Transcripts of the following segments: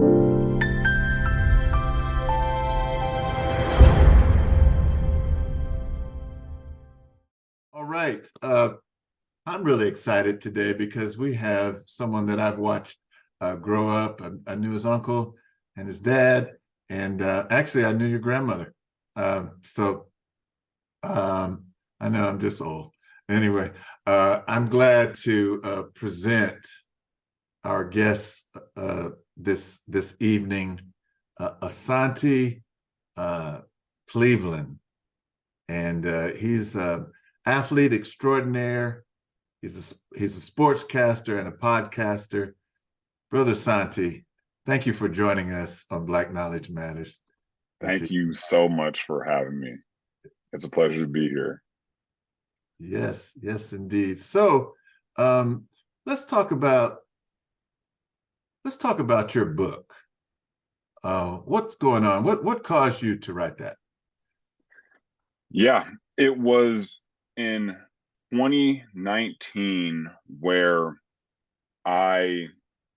All right. I'm really excited today because we have someone that I've watched grow up. I knew his uncle and his dad, and actually, I knew your grandmother. So I know I'm just old. Anyway, I'm glad to present our guest this evening, Asante Cleveland, and he's athlete extraordinaire. He's a sportscaster and a podcaster. Brother Santi, thank you for joining us on Black Knowledge Matters. Thank you so much for having me. It's a pleasure to be here. Yes, yes, indeed. So um, let's talk about your book. What's going on? What caused you to write that? Yeah, it was in 2019 where I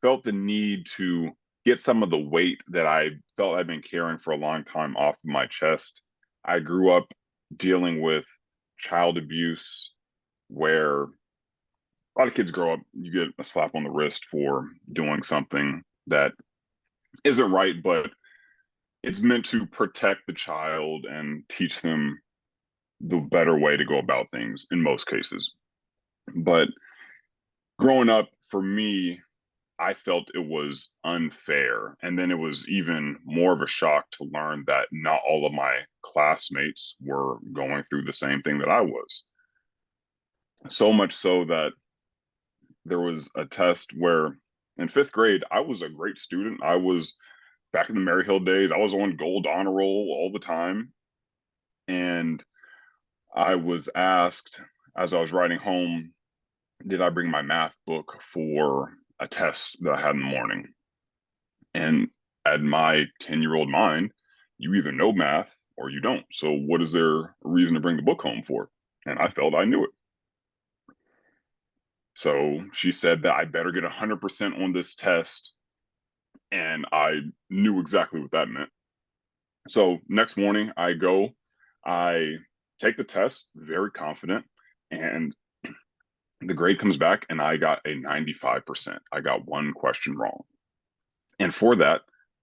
felt the need to get some of the weight that I felt I'd been carrying for a long time off of my chest. I grew up dealing with child abuse where a lot of kids grow up, you get a slap on the wrist for doing something that isn't right, but it's meant to protect the child and teach them the better way to go about things in most cases. But growing up, for me, I felt it was unfair. And then it was even more of a shock to learn that not all of my classmates were going through the same thing that I was. So much so that there was a test where in fifth grade, I was a great student. I was back in the Mary Hill days, I was on gold honor roll all the time. And I was asked as I was writing home, did I bring my math book for a test that I had in the morning? And at my 10-year-old mind, you either know math or you don't. So what is there a reason to bring the book home for? And I felt I knew it. So she said that I better get 100% on this test. And I knew exactly what that meant. So next morning I go, I take the test, very confident, and the grade comes back and I got a 95%. I got one question wrong. And for that,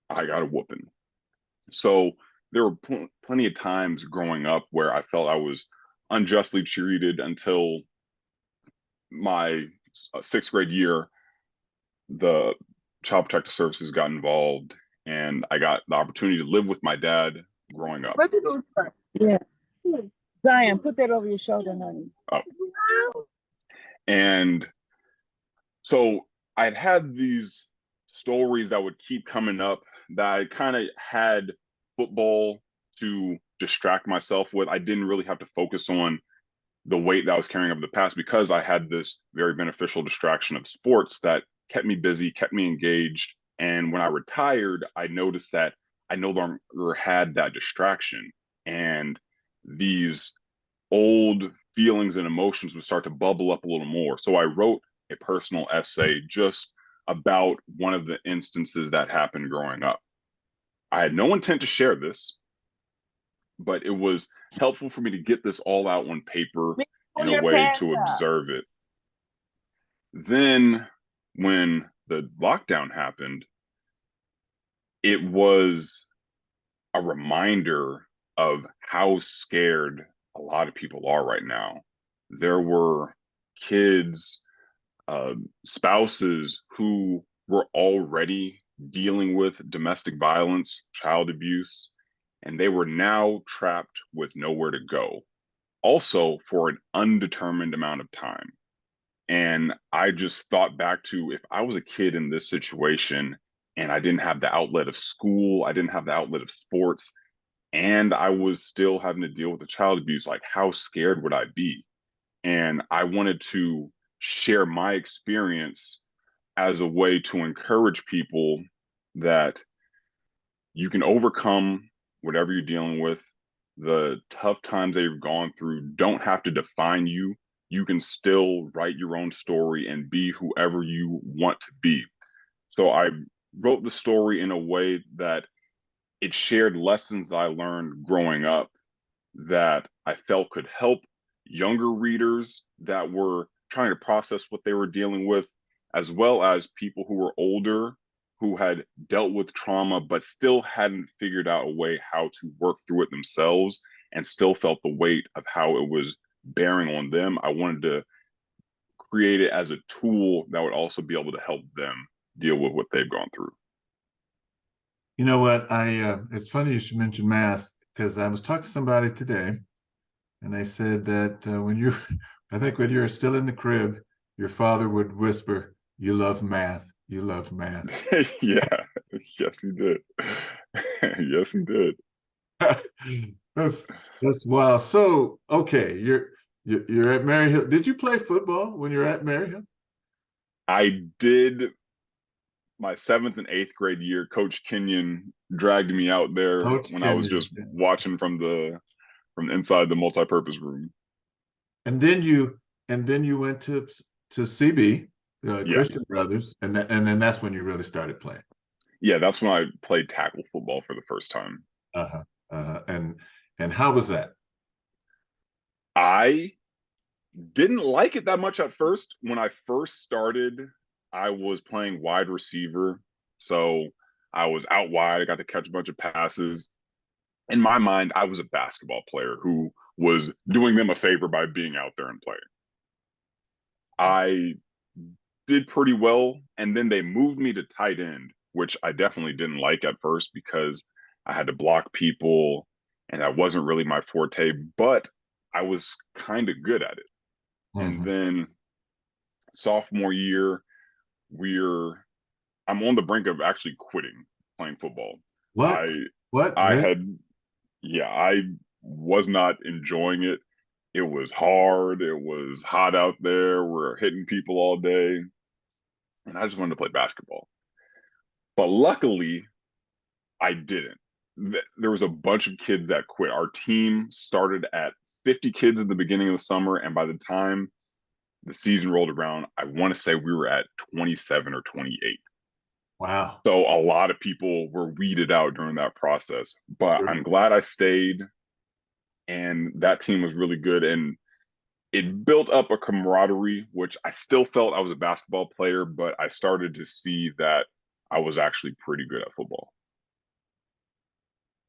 I got a whooping. So there were plenty of times growing up where I felt I was unjustly treated until my sixth grade year. The Child Protective Services got involved and I got the opportunity to live with my dad growing up. Yeah. Zion, put that over your shoulder, honey. Oh. And so I'd had these stories that would keep coming up that I kind of had football to distract myself with. I didn't really have to focus on the weight that I was carrying over the past because I had this very beneficial distraction of sports that kept me busy, kept me engaged. And when I retired, I noticed that I no longer had that distraction. And these old feelings and emotions would start to bubble up a little more. So I wrote a personal essay just about one of the instances that happened growing up. I had no intent to share this, but it was helpful for me to get this all out on paper in a way to observe it. Then when the lockdown happened, it was a reminder of how scared a lot of people are right now. There were kids, spouses who were already dealing with domestic violence, child abuse, and they were now trapped with nowhere to go, also for an undetermined amount of time. And I just thought back to if I was a kid in this situation and I didn't have the outlet of school, I didn't have the outlet of sports, and I was still having to deal with the child abuse, like how scared would I be? And I wanted to share my experience as a way to encourage people that you can overcome whatever you're dealing with. The tough times that you've gone through don't have to define you. You can still write your own story and be whoever you want to be. So I wrote the story in a way that it shared lessons I learned growing up that I felt could help younger readers that were trying to process what they were dealing with, as well as people who were older who had dealt with trauma but still hadn't figured out a way how to work through it themselves and still felt the weight of how it was bearing on them. I wanted to create it as a tool that would also be able to help them deal with what they've gone through. You know what? It's funny you should mention math because I was talking to somebody today, and they said that when you, I think when you were still in the crib, your father would whisper, "You love math. You love math." Yeah, yes, he did. Yes, he did. that's that's wild. So, okay, you're at Maryhill. Did you play football when you're at Maryhill? I did my 7th and 8th grade year. Coach Kenyon dragged me out there Coach when I was Kenyon. just watching from inside the multi-purpose room. And then you went to CB, Yeah, Christian Brothers, and then that's when you really started playing. yeah, that's when I played tackle football for the first time. Uh-huh. Uh-huh. And how was that? I didn't like it that much at first. When I first started, I was playing wide receiver. So I was out wide. I got to catch a bunch of passes. In my mind, I was a basketball player who was doing them a favor by being out there and playing. I did pretty well. And then they moved me to tight end, which I definitely didn't like at first because I had to block people and that wasn't really my forte, but I was kind of good at it. And Mhm. then sophomore year, we're I'm on the brink of actually quitting playing football. What? I What? I Really? had yeah, I was not enjoying it. It was hard. It was hot out there. We're hitting people all day. And I just wanted to play basketball. But luckily, I didn't. There was a bunch of kids that quit. Our team started at 50 kids in the beginning of the summer. And by the time the season rolled around, I want to say we were at 27 or 28. Wow. So a lot of people were weeded out during that process. But Sure. I'm glad I stayed, and that team was really good. And it built up a camaraderie, which I still felt I was a basketball player, but I started to see that I was actually pretty good at football.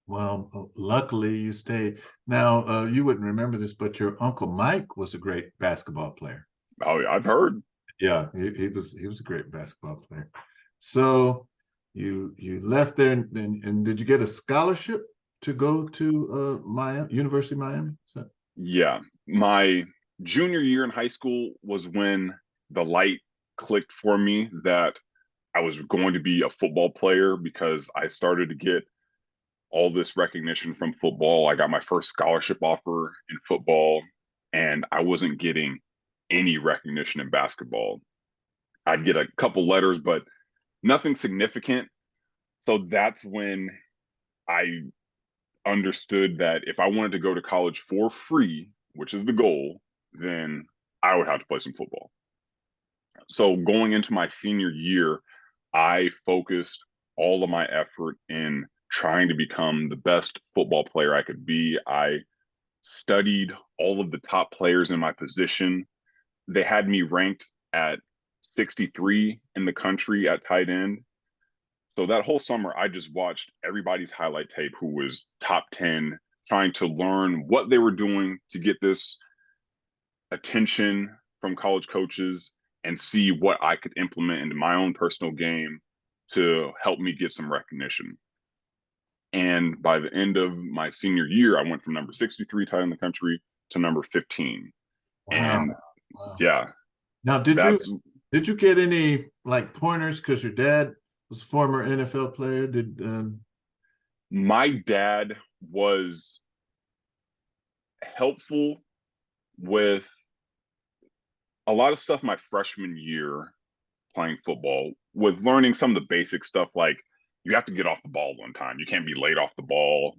Well, luckily you stayed. Now, you wouldn't remember this, but your Uncle Mike was a great basketball player. Oh, yeah, I've heard. Yeah, he was a great basketball player. So you left there and did you get a scholarship to go to Miami, University of Miami? Yeah. My junior year in high school was when the light clicked for me that I was going to be a football player because I started to get all this recognition from football. I got my first scholarship offer in football, and I wasn't getting any recognition in basketball. I'd get a couple letters, but nothing significant. So that's when I understood that if I wanted to go to college for free, which is the goal, then I would have to play some football. So going into my senior year, I focused all of my effort in trying to become the best football player I could be. I studied all of the top players in my position. They had me ranked at 63 in the country at tight end. So that whole summer, I just watched everybody's highlight tape who was top 10, trying to learn what they were doing to get this attention from college coaches and see what I could implement into my own personal game to help me get some recognition. And by the end of my senior year, I went from number 63 tight in the country to number 15. Wow. And Wow. yeah, Now, that's did you get any like pointers because your dad was a former NFL player? Did my dad was helpful with a lot of stuff my freshman year playing football, with learning some of the basic stuff like you have to get off the ball one time. You can't be late off the ball.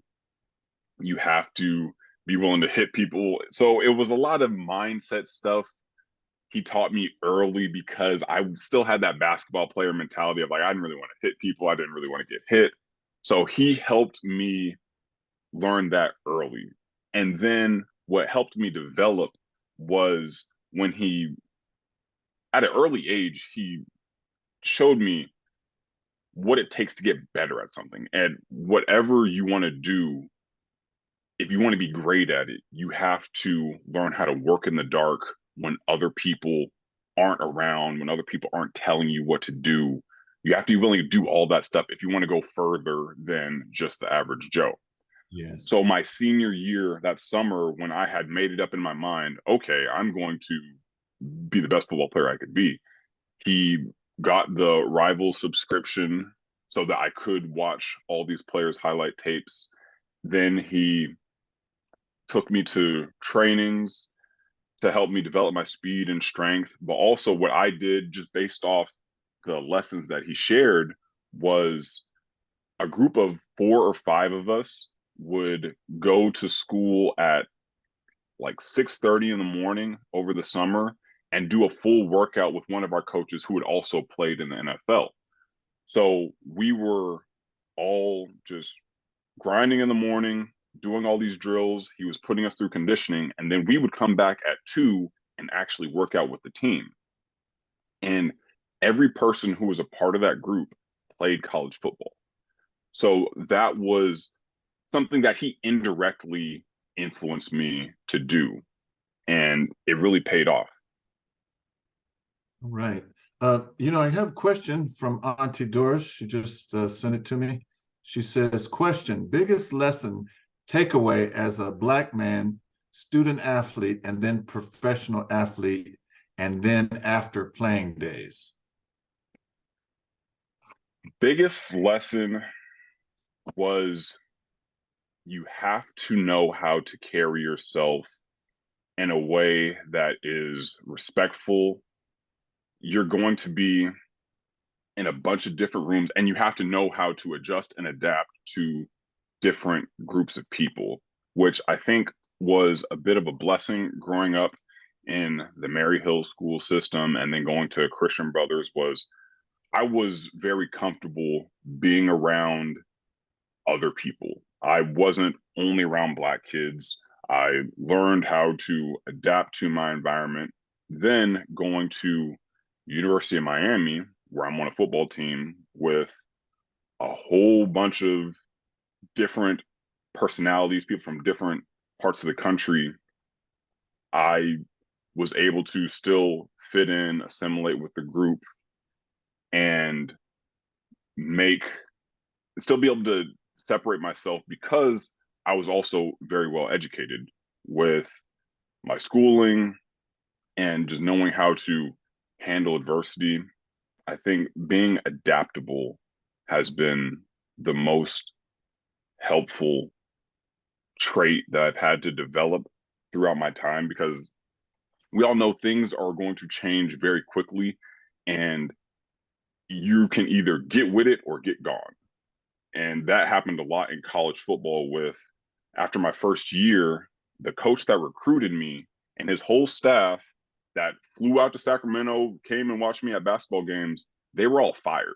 You have to be willing to hit people. So it was a lot of mindset stuff. he taught me early because I still had that basketball player mentality of like, I didn't really want to hit people. I didn't really want to get hit. So he helped me learn that early. And then what helped me develop was when he, at an early age, he showed me what it takes to get better at something. And whatever you want to do, if you want to be great at it, you have to learn how to work in the dark when other people aren't around, when other people aren't telling you what to do. You have to be willing to do all that stuff if you want to go further than just the average Joe. Yes. So my senior year, that summer, when I had made it up in my mind, okay, I'm going to be the best football player I could be, he got the Rival subscription so that I could watch all these players' highlight tapes. Then he took me to trainings to help me develop my speed and strength. But also, what I did just based off the lessons that he shared was a group of 4 or 5 of us would go to school at like 6:30 in the morning over the summer and do a full workout with one of our coaches who had also played in the NFL. So we were all just grinding in the morning, doing all these drills. He was putting us through conditioning, and then we would come back at 2 and actually work out with the team. And every person who was a part of that group played college football. So that was something that he indirectly influenced me to do, and it really paid off. All right. I have a question from Auntie Doris. She just sent it to me. She says, question, biggest lesson takeaway as a Black man, student athlete, and then professional athlete, and then after playing days. Biggest lesson was you have to know how to carry yourself in a way that is respectful. You're going to be in a bunch of different rooms, and you have to know how to adjust and adapt to different groups of people, which I think was a bit of a blessing growing up in the Mary Hill school system and then going to Christian Brothers. Was I was very comfortable being around other people. I wasn't only around Black kids. I learned how to adapt to my environment. Then going to University of Miami, where I'm on a football team with a whole bunch of different personalities, people from different parts of the country, I was able to still fit in, assimilate with the group, and make still be able to separate myself because I was also very well educated with my schooling and just knowing how to handle adversity. I think being adaptable has been the most helpful trait that I've had to develop throughout my time, because we all know things are going to change very quickly and you can either get with it or get gone. And that happened a lot in college football with after my first year, the coach that recruited me and his whole staff that flew out to Sacramento, came and watched me at basketball games, they were all fired.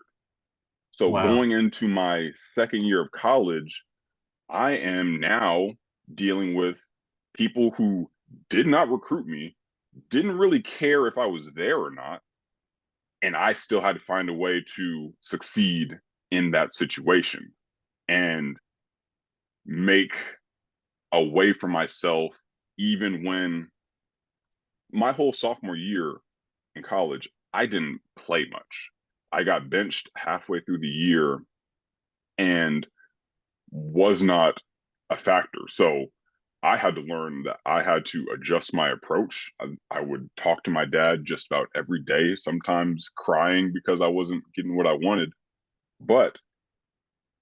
So Wow. going into my second year of college, I am now dealing with people who did not recruit me, didn't really care if I was there or not. And I still had to find a way to succeed in that situation and make a way for myself, even when my whole sophomore year in college, I didn't play much. I got benched halfway through the year and was not a factor. So I had to learn that I had to adjust my approach. I would talk to my dad just about every day, sometimes crying because I wasn't getting what I wanted. But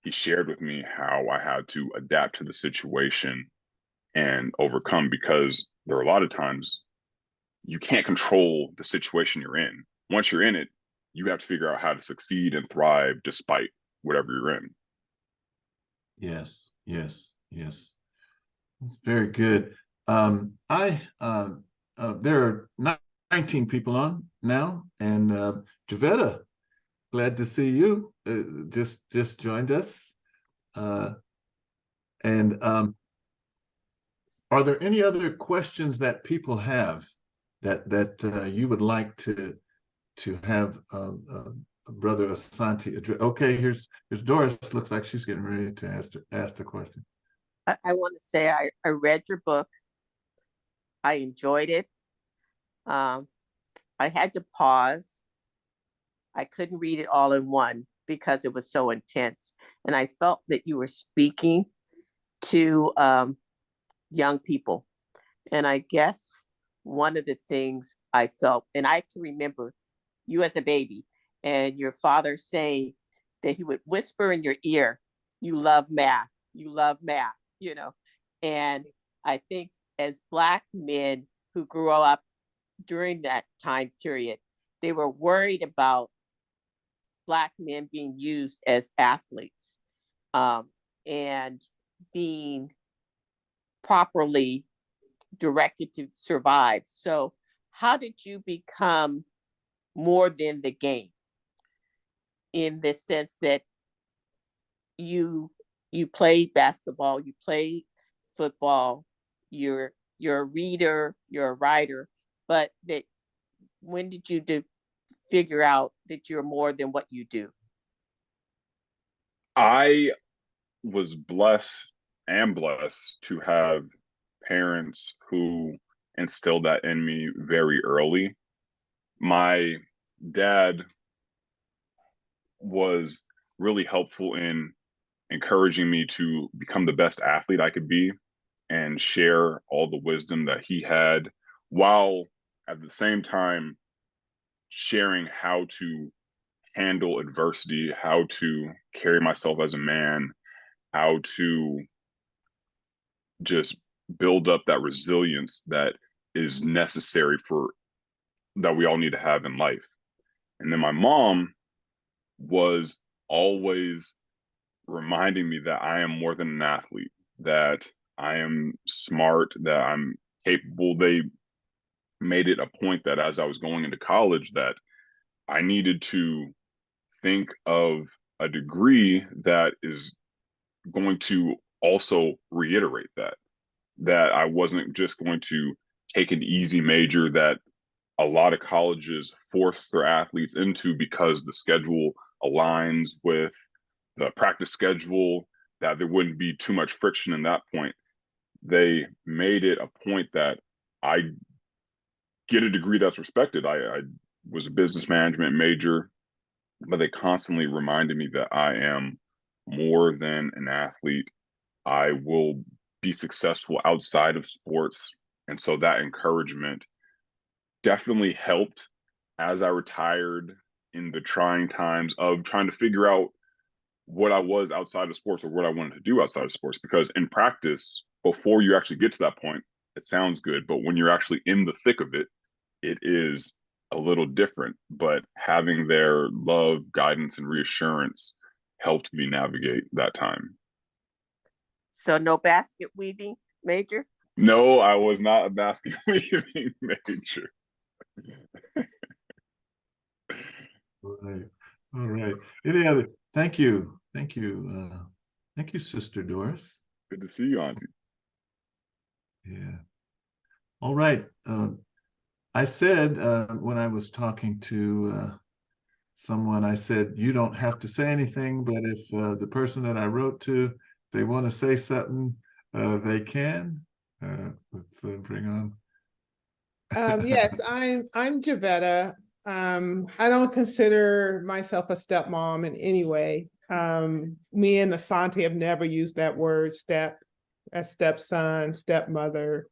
he shared with me how I had to adapt to the situation and overcome, because there are a lot of times you can't control the situation you're in. Once you're in it, you have to figure out how to succeed and thrive despite whatever you're in. Yes, yes, yes. That's very good. I There are not 19 people on now, and Javetta, glad to see you. Just joined us. And are there any other questions that people have that you would like to have Brother Asante address? Okay, here's Doris. Looks like she's getting ready to ask the question. I want to say I read your book. I enjoyed it. I had to pause. I couldn't read it all in one because it was so intense. And I felt that you were speaking to young people. And I guess one of the things I felt, and I can remember you as a baby and your father saying that he would whisper in your ear, "You love math, you love math," you know. And I think as Black men who grew up during that time period, they were worried about Black men being used as athletes and being properly directed to survive. So how did you become more than the game, in the sense that you played basketball, you played football, you're a reader, you're a writer, but that when did you figure out that you're more than what you do? I was blessed to have parents who instilled that in me very early. My dad was really helpful in encouraging me to become the best athlete I could be and share all the wisdom that he had, while at the same time sharing how to handle adversity, how to carry myself as a man, how to just build up that resilience that is necessary for that we all need to have in life. And then my mom was always reminding me that I am more than an athlete, that I am smart, that I'm capable. They made it a point that as I was going into college, that I needed to think of a degree that is going to also reiterate that I wasn't just going to take an easy major that a lot of colleges force their athletes into because the schedule aligns with the practice schedule, that there wouldn't be too much friction in that point. They made it a point that I get a degree that's respected. I was a business management major, but they constantly reminded me that I am more than an athlete. I will be successful outside of sports. And so that encouragement definitely helped as I retired in the trying times of trying to figure out what I was outside of sports or what I wanted to do outside of sports. Because in practice, before you actually get to that point, it sounds good. But when you're actually in the thick of it, it is a little different. But having their love, guidance, and reassurance helped me navigate that time. So no basket weaving major? No, I was not a basket weaving major. All right. Any other? Thank you. Thank you, Sister Doris. Good to see you, Auntie. Yeah. All right. I said when I was talking to someone, I said, you don't have to say anything, but if the person that I wrote to, they want to say something, they can. Let's bring on. Yes, I'm Javetta. I don't consider myself a stepmom in any way. Me and Asante have never used that word stepson, stepmother.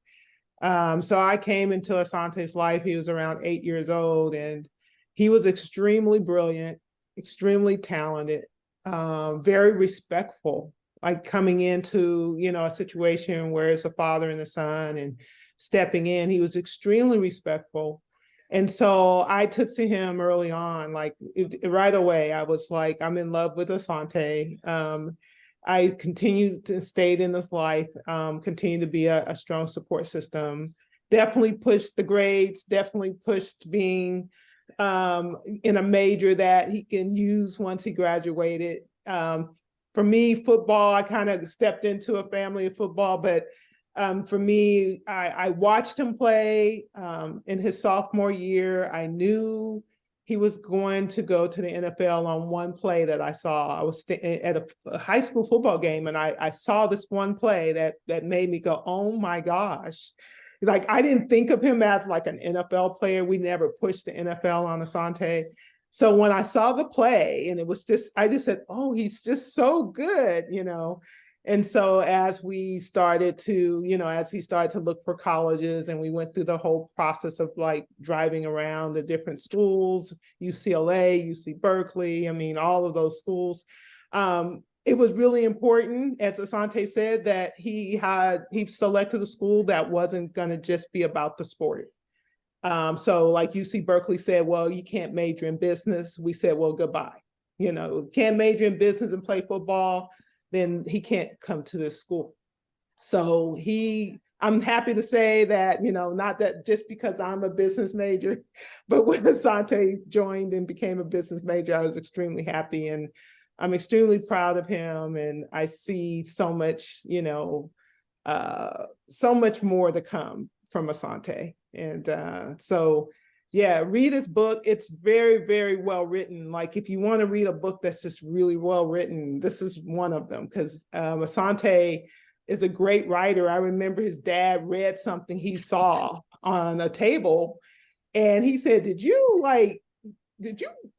So I came into Asante's life. He was around 8 years old, and he was extremely brilliant, extremely talented, very respectful. Like coming into, a situation where it's a father and a son, and stepping in, he was extremely respectful. And so I took to him early on, right away. I was like, I'm in love with Asante. I continued to stay in this life, continue to be a strong support system definitely pushed the grades, definitely pushed being in a major that he can use once he graduated. For me, football, I kind of stepped into a family of football, but for me, I watched him play in his sophomore year. I knew he was going to go to the NFL on one play that I saw. I was at a high school football game, and I saw this one play that made me go, oh my gosh. Like, I didn't think of him as like an NFL player. We never pushed the NFL on Asante. So when I saw the play, and I just said, oh, he's just so good, you know. And so as we started to, you know, as he started to look for colleges, and we went through the whole process of like driving around the different schools, UCLA, UC Berkeley, I mean, all of those schools. It was really important, as Asante said, that he selected a school that wasn't going to just be about the sport. So like UC Berkeley said, well, you can't major in business. We said, well, goodbye. You know, can't major in business and play football, then he can't come to this school. So I'm happy to say that, you know, not that just because I'm a business major, but when Asante joined and became a business major, I was extremely happy, and I'm extremely proud of him. And I see so much, you know, so much more to come from Asante. And so, yeah, read his book. It's very, very well written. Like, if you want to read a book that's just really well written, this is one of them, because Asante is a great writer. I remember his dad read something he saw on a table, and he said, did you,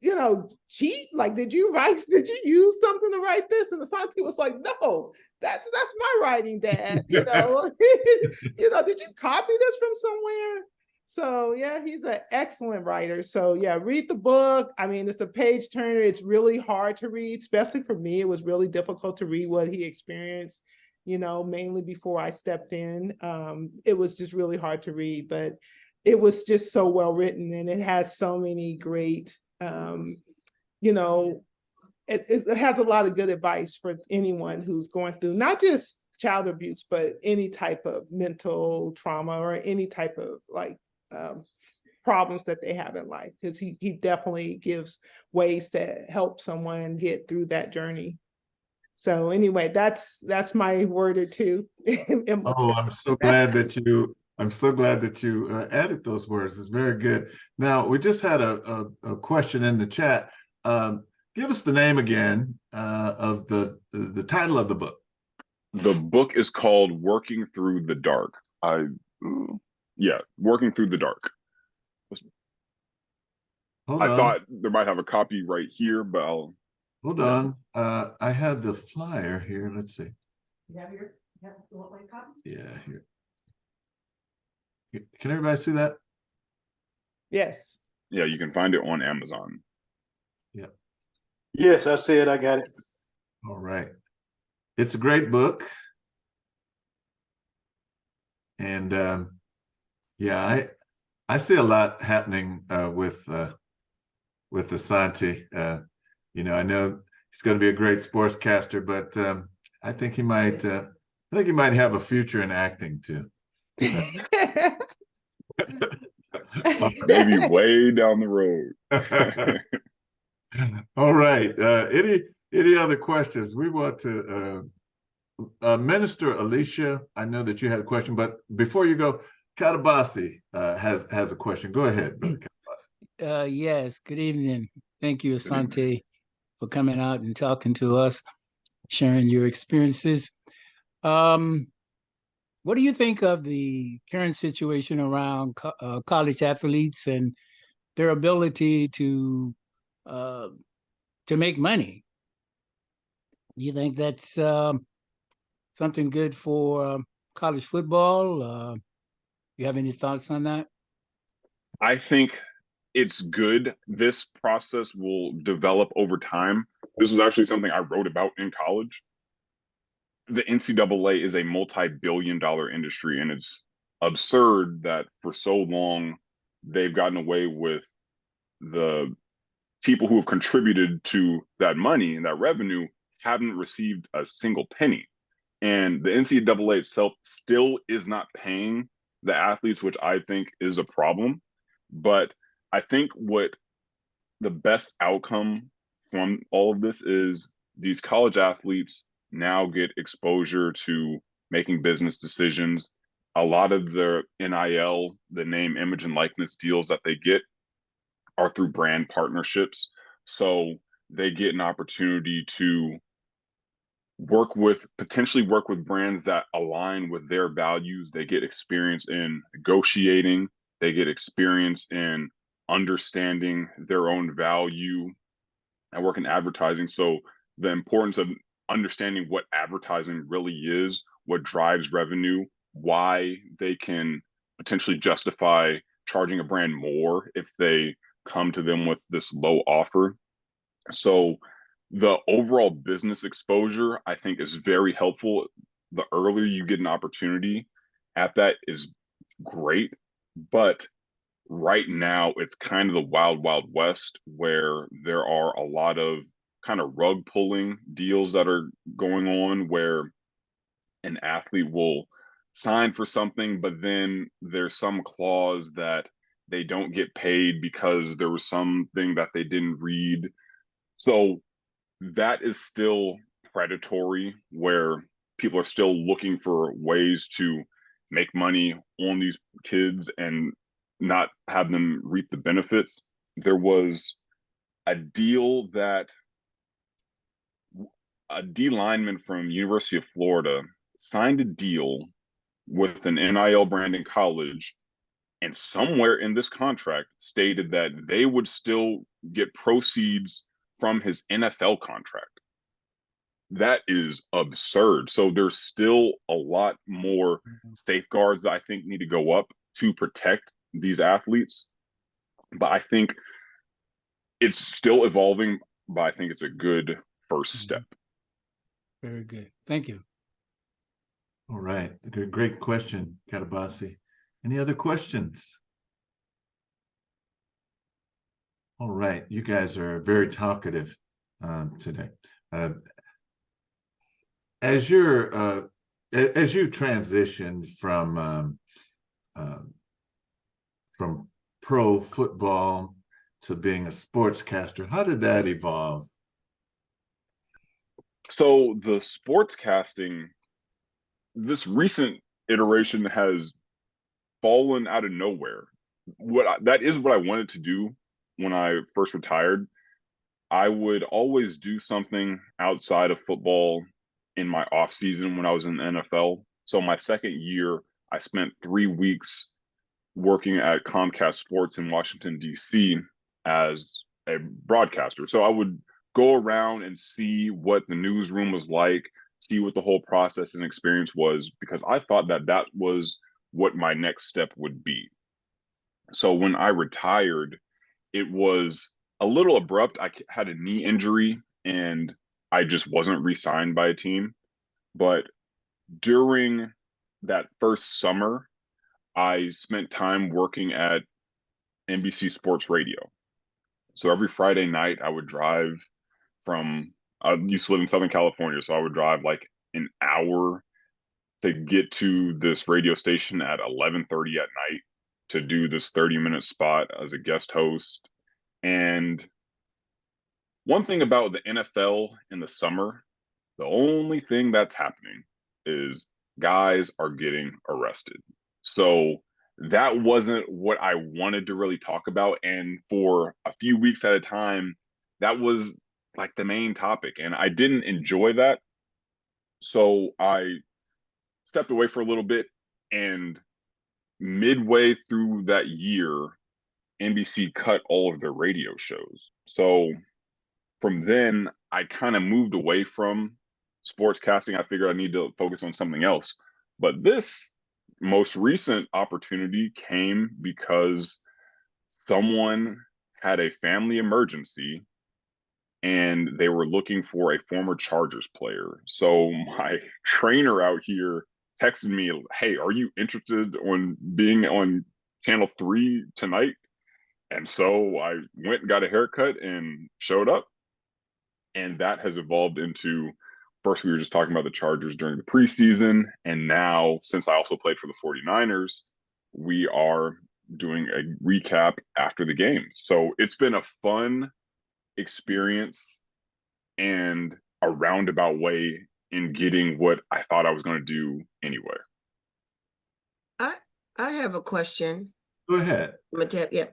you know, cheat? Like, did you use something to write this? And Asante was like, no, that's my writing, Dad. You know, you know, did you copy this from somewhere? So yeah, he's an excellent writer. So yeah, read the book. I mean, it's a page turner. It's really hard to read, especially for me. It was really difficult to read what he experienced, you know, mainly before I stepped in. It was just really hard to read, but it was just so well written, and it has so many great, you know, it has a lot of good advice for anyone who's going through not just child abuse, but any type of mental trauma or any type of like problems that they have in life, because he definitely gives ways to help someone get through that journey. So anyway, that's my word or two. Oh, I'm so glad that you added those words. It's very good. Now, we just had a question in the chat. Give us the name again of the title of the book. The book is called Working Through the Dark. Working Through the Dark. I thought there might have a copy right here, but I'll... Hold on. I have the flyer here. Let's see. You want my copy? Yeah, here. Can everybody see that? Yes. Yeah, you can find it on Amazon. Yeah. Yes, I see it. I got it. All right. It's a great book. And yeah, I see a lot happening with Asante. You know, I know he's going to be a great sportscaster, but I think he might have a future in acting too. Maybe way down the road. All right. Any other questions? We want to Minister Alicia, I know that you had a question, but before you go, Katabasi has a question. Go ahead, Brother Katabasi. Yes, good evening. Thank you, Asante, for coming out and talking to us, sharing your experiences. What do you think of the current situation around college athletes and their ability to make money? Do you think that's something good for college football? You have any thoughts on that? I think it's good. This process will develop over time. This was actually something I wrote about in college. The NCAA is a multi-billion-dollar industry, and it's absurd that for so long they've gotten away with the people who have contributed to that money and that revenue haven't received a single penny. And the NCAA itself still is not paying the athletes, which I think is a problem. But I think what the best outcome from all of this is these college athletes now get exposure to making business decisions. A lot of the NIL, the name, image, and likeness deals that they get are through brand partnerships. So they get an opportunity to potentially work with brands that align with their values. They get experience in negotiating, they get experience in understanding their own value. I work in advertising, so the importance of understanding what advertising really is, what drives revenue, why they can potentially justify charging a brand more if they come to them with this low offer. So the overall business exposure, I think, is very helpful. The earlier you get an opportunity at that is great. But right now, it's kind of the wild, wild west where there are a lot of kind of rug pulling deals that are going on where an athlete will sign for something, but then there's some clause that they don't get paid because there was something that they didn't read. So that is still predatory, where people are still looking for ways to make money on these kids and not have them reap the benefits. There was a deal that a D lineman from University of Florida signed a deal with an NIL brand in college, and somewhere in this contract stated that they would still get proceeds from his NFL contract. That is absurd. So there's still a lot more safeguards that I think need to go up to protect these athletes. But I think it's still evolving, but I think it's a good first step. Very good. Thank you. All right. Great question, Katabasi. Any other questions? All right. You guys are very talkative today. As you transitioned from pro football to being a sportscaster, how did that evolve? So the sportscasting, this recent iteration has fallen out of nowhere. That is what I wanted to do when I first retired. I would always do something outside of football in my off season when I was in the NFL. So my second year, I spent 3 weeks working at Comcast Sports in Washington, D.C. as a broadcaster. So I would go around and see what the newsroom was like, see what the whole process and experience was, because I thought that that was what my next step would be. So when I retired, it was a little abrupt. I had a knee injury and I just wasn't re-signed by a team. But during that first summer, I spent time working at NBC Sports Radio. So every Friday night, I would drive I used to live in Southern California, so I would drive like an hour to get to this radio station at 11:30 at night to do this 30-minute spot as a guest host. And one thing about the NFL in the summer, the only thing that's happening is guys are getting arrested. So that wasn't what I wanted to really talk about. And for a few weeks at a time, that was like the main topic. And I didn't enjoy that. So I stepped away for a little bit. And midway through that year, NBC cut all of their radio shows. So from then, I kind of moved away from sportscasting. I figured I need to focus on something else. But this most recent opportunity came because someone had a family emergency and they were looking for a former Chargers player. So my trainer out here texted me, "Hey, are you interested on being on Channel 3 tonight?" And so I went and got a haircut and showed up. And that has evolved into, first we were just talking about the Chargers during the preseason. And now, since I also played for the 49ers, we are doing a recap after the game. So it's been a fun experience and a roundabout way in getting what I thought I was going to do anyway. I have a question. Go ahead. Yeah.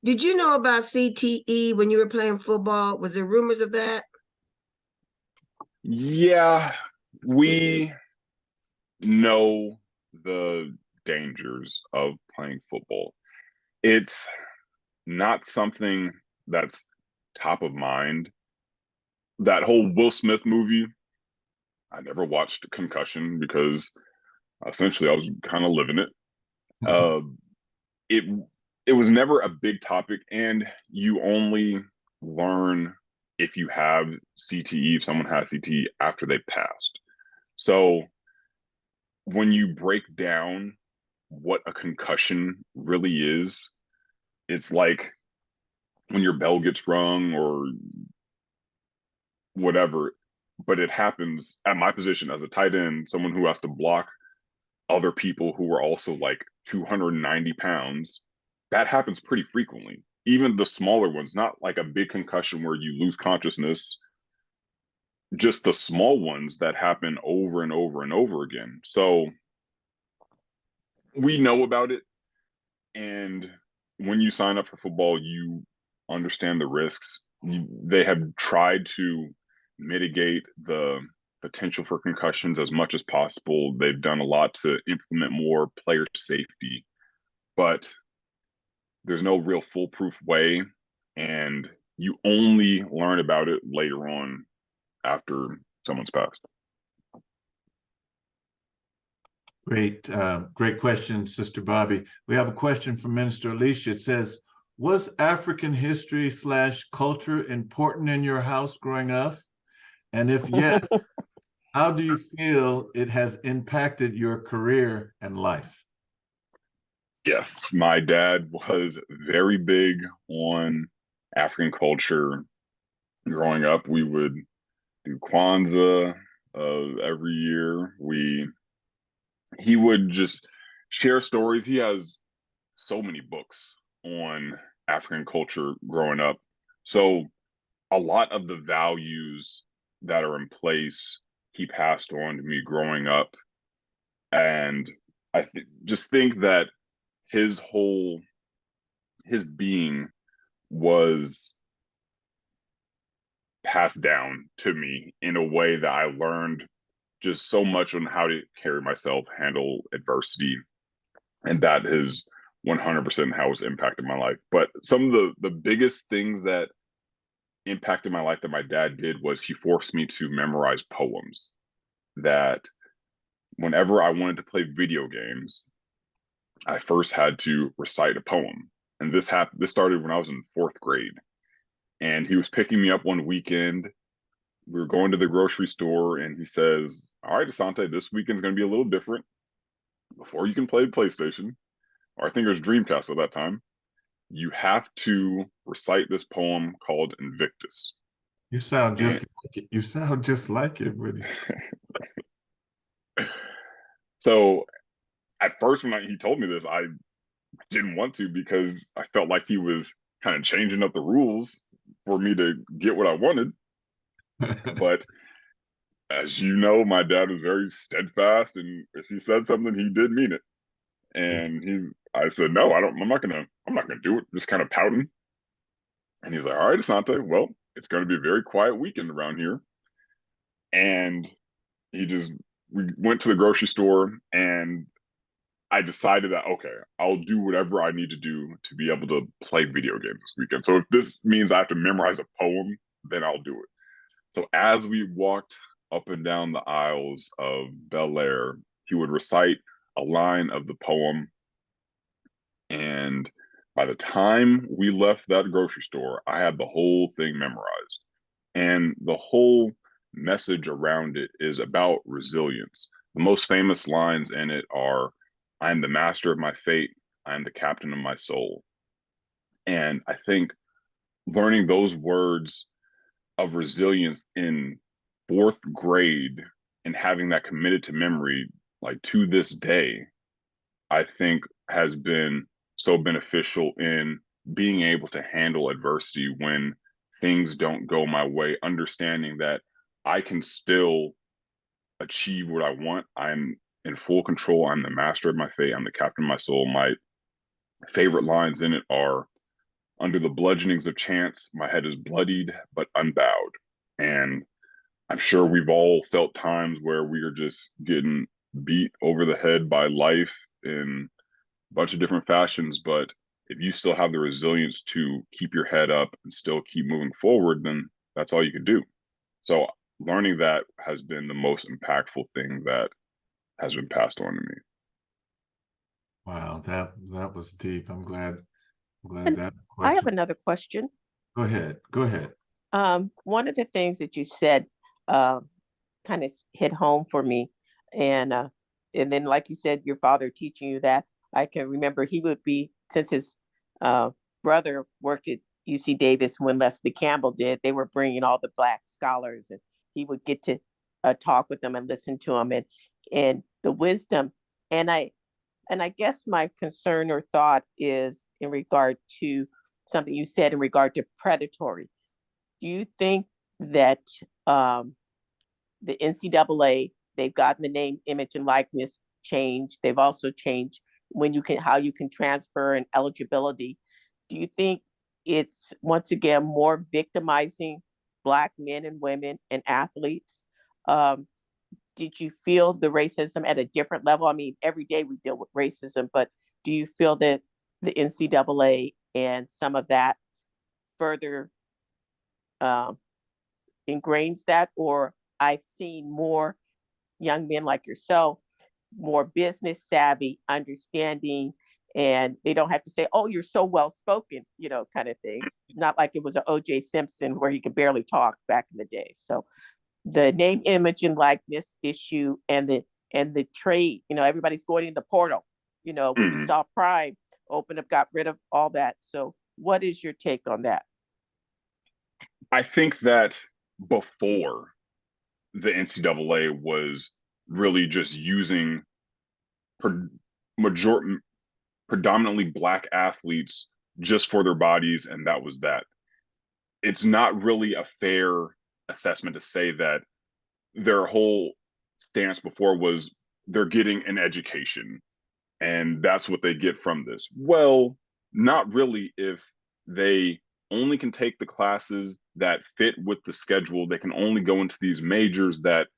Did you know about CTE when you were playing football? Was there rumors of that? Yeah, we know the dangers of playing football. It's not something that's top of mind. That whole Will Smith movie, I never watched Concussion because essentially I was kind of living it. It it was never a big topic, and you only learn if you have CTE, if someone has CTE after they passed. So when you break down what a concussion really is, it's like when your bell gets rung or whatever, but it happens at my position as a tight end, someone who has to block other people who are also like 290 pounds. That happens pretty frequently. Even the smaller ones, not like a big concussion where you lose consciousness, just the small ones that happen over and over and over again. So we know about it. And when you sign up for football, you understand the risks. They have tried to mitigate the potential for concussions as much as possible. They've done a lot to implement more player safety, but there's no real foolproof way. And you only learn about it later on after someone's passed. Great question, Sister Bobby. We have a question from Minister Alicia. It says, was African history / culture important in your house growing up? And if yes, how do you feel it has impacted your career and life? Yes, my dad was very big on African culture. Growing up, we would do Kwanzaa every year. He would just share stories. He has so many books on African culture growing up. So a lot of the values that are in place, he passed on to me growing up. And I just think that his being was passed down to me in a way that I learned just so much on how to carry myself, handle adversity, and that is 100% how it's impacted my life. But some of the biggest things that impacted my life that my dad did was he forced me to memorize poems. That whenever I wanted to play video games, I first had to recite a poem. And this started when I was in 4th grade. And he was picking me up one weekend. We were going to the grocery store, and he says, "All right, Asante, this weekend's going to be a little different. Before you can play PlayStation, or I think it was Dreamcast at that time, you have to recite this poem called Invictus." You sound just like it. You sound just like it when So at first, when he told me this, I didn't want to because I felt like he was kind of changing up the rules for me to get what I wanted. But as you know, my dad was very steadfast, and if he said something, he did mean it. And I said, "No, I'm not gonna do it." Just kind of pouting. And he's like, "All right, Asante, well, it's going to be a very quiet weekend around here." And we went to the grocery store, and I decided that, okay, I'll do whatever I need to do to be able to play video games this weekend. So if this means I have to memorize a poem, then I'll do it. So as we walked up and down the aisles of Bel Air, he would recite a line of the poem. And by the time we left that grocery store, I had the whole thing memorized. And the whole message around it is about resilience. The most famous lines in it are, "I am the master of my fate. I am the captain of my soul." And I think learning those words of resilience in 4th grade and having that committed to memory, like to this day, I think has been so beneficial in being able to handle adversity when things don't go my way, understanding that I can still achieve what I want. I'm in full control. I'm the master of my fate. I'm the captain of my soul. My favorite lines in it are, under the bludgeonings of chance, my head is bloodied but unbowed. And I'm sure we've all felt times where we are just getting beat over the head by life in a bunch of different fashions. But if you still have the resilience to keep your head up and still keep moving forward, then that's all you can do. So learning that has been the most impactful thing that has been passed on to me. Wow, that was deep. I'm glad And that I have question. another question. Go ahead. Go ahead. One of the things that you said kind of hit home for me, and then like you said, your father teaching you that. I can remember he would be, since his brother worked at UC Davis when Leslie Campbell did. They were bringing all the Black scholars, and he would get to talk with them and listen to them, and the wisdom. And I guess my concern or thought is in regard to something you said in regard to predatory. Do you think that the NCAA, they've gotten the name, image, and likeness changed? They've also changed how you can transfer and eligibility. Do you think it's once again more victimizing Black men and women and athletes? Um, did you feel the racism at a different level? I mean, every day we deal with racism, but do you feel that the NCAA and some of that further um, ingrains that? Or I've seen more young men like yourself, more business savvy, understanding, and they don't have to say, "Oh, you're so well spoken," kind of thing. Not like it was an O.J. Simpson where he could barely talk back in the day. So the name, image, and likeness issue, and the trade. Everybody's going in the portal. When you Mm-hmm. saw Prime open up, got rid of all that. So, what is your take on that? I think that before the NCAA was really just using major predominantly Black athletes just for their bodies, and that was that. It's not really a fair assessment to say that their whole stance before was they're getting an education and that's what they get from this. Well, not really. If they only can take the classes that fit with the schedule, they can only go into these majors that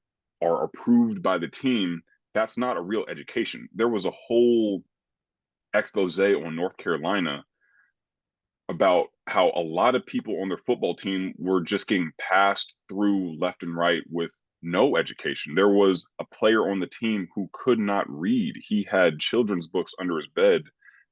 are approved by the team. That's not a real education. There was a whole expose on North Carolina about how a lot of people on their football team were just getting passed through left and right with no education. There was a player on the team who could not read. He had children's books under his bed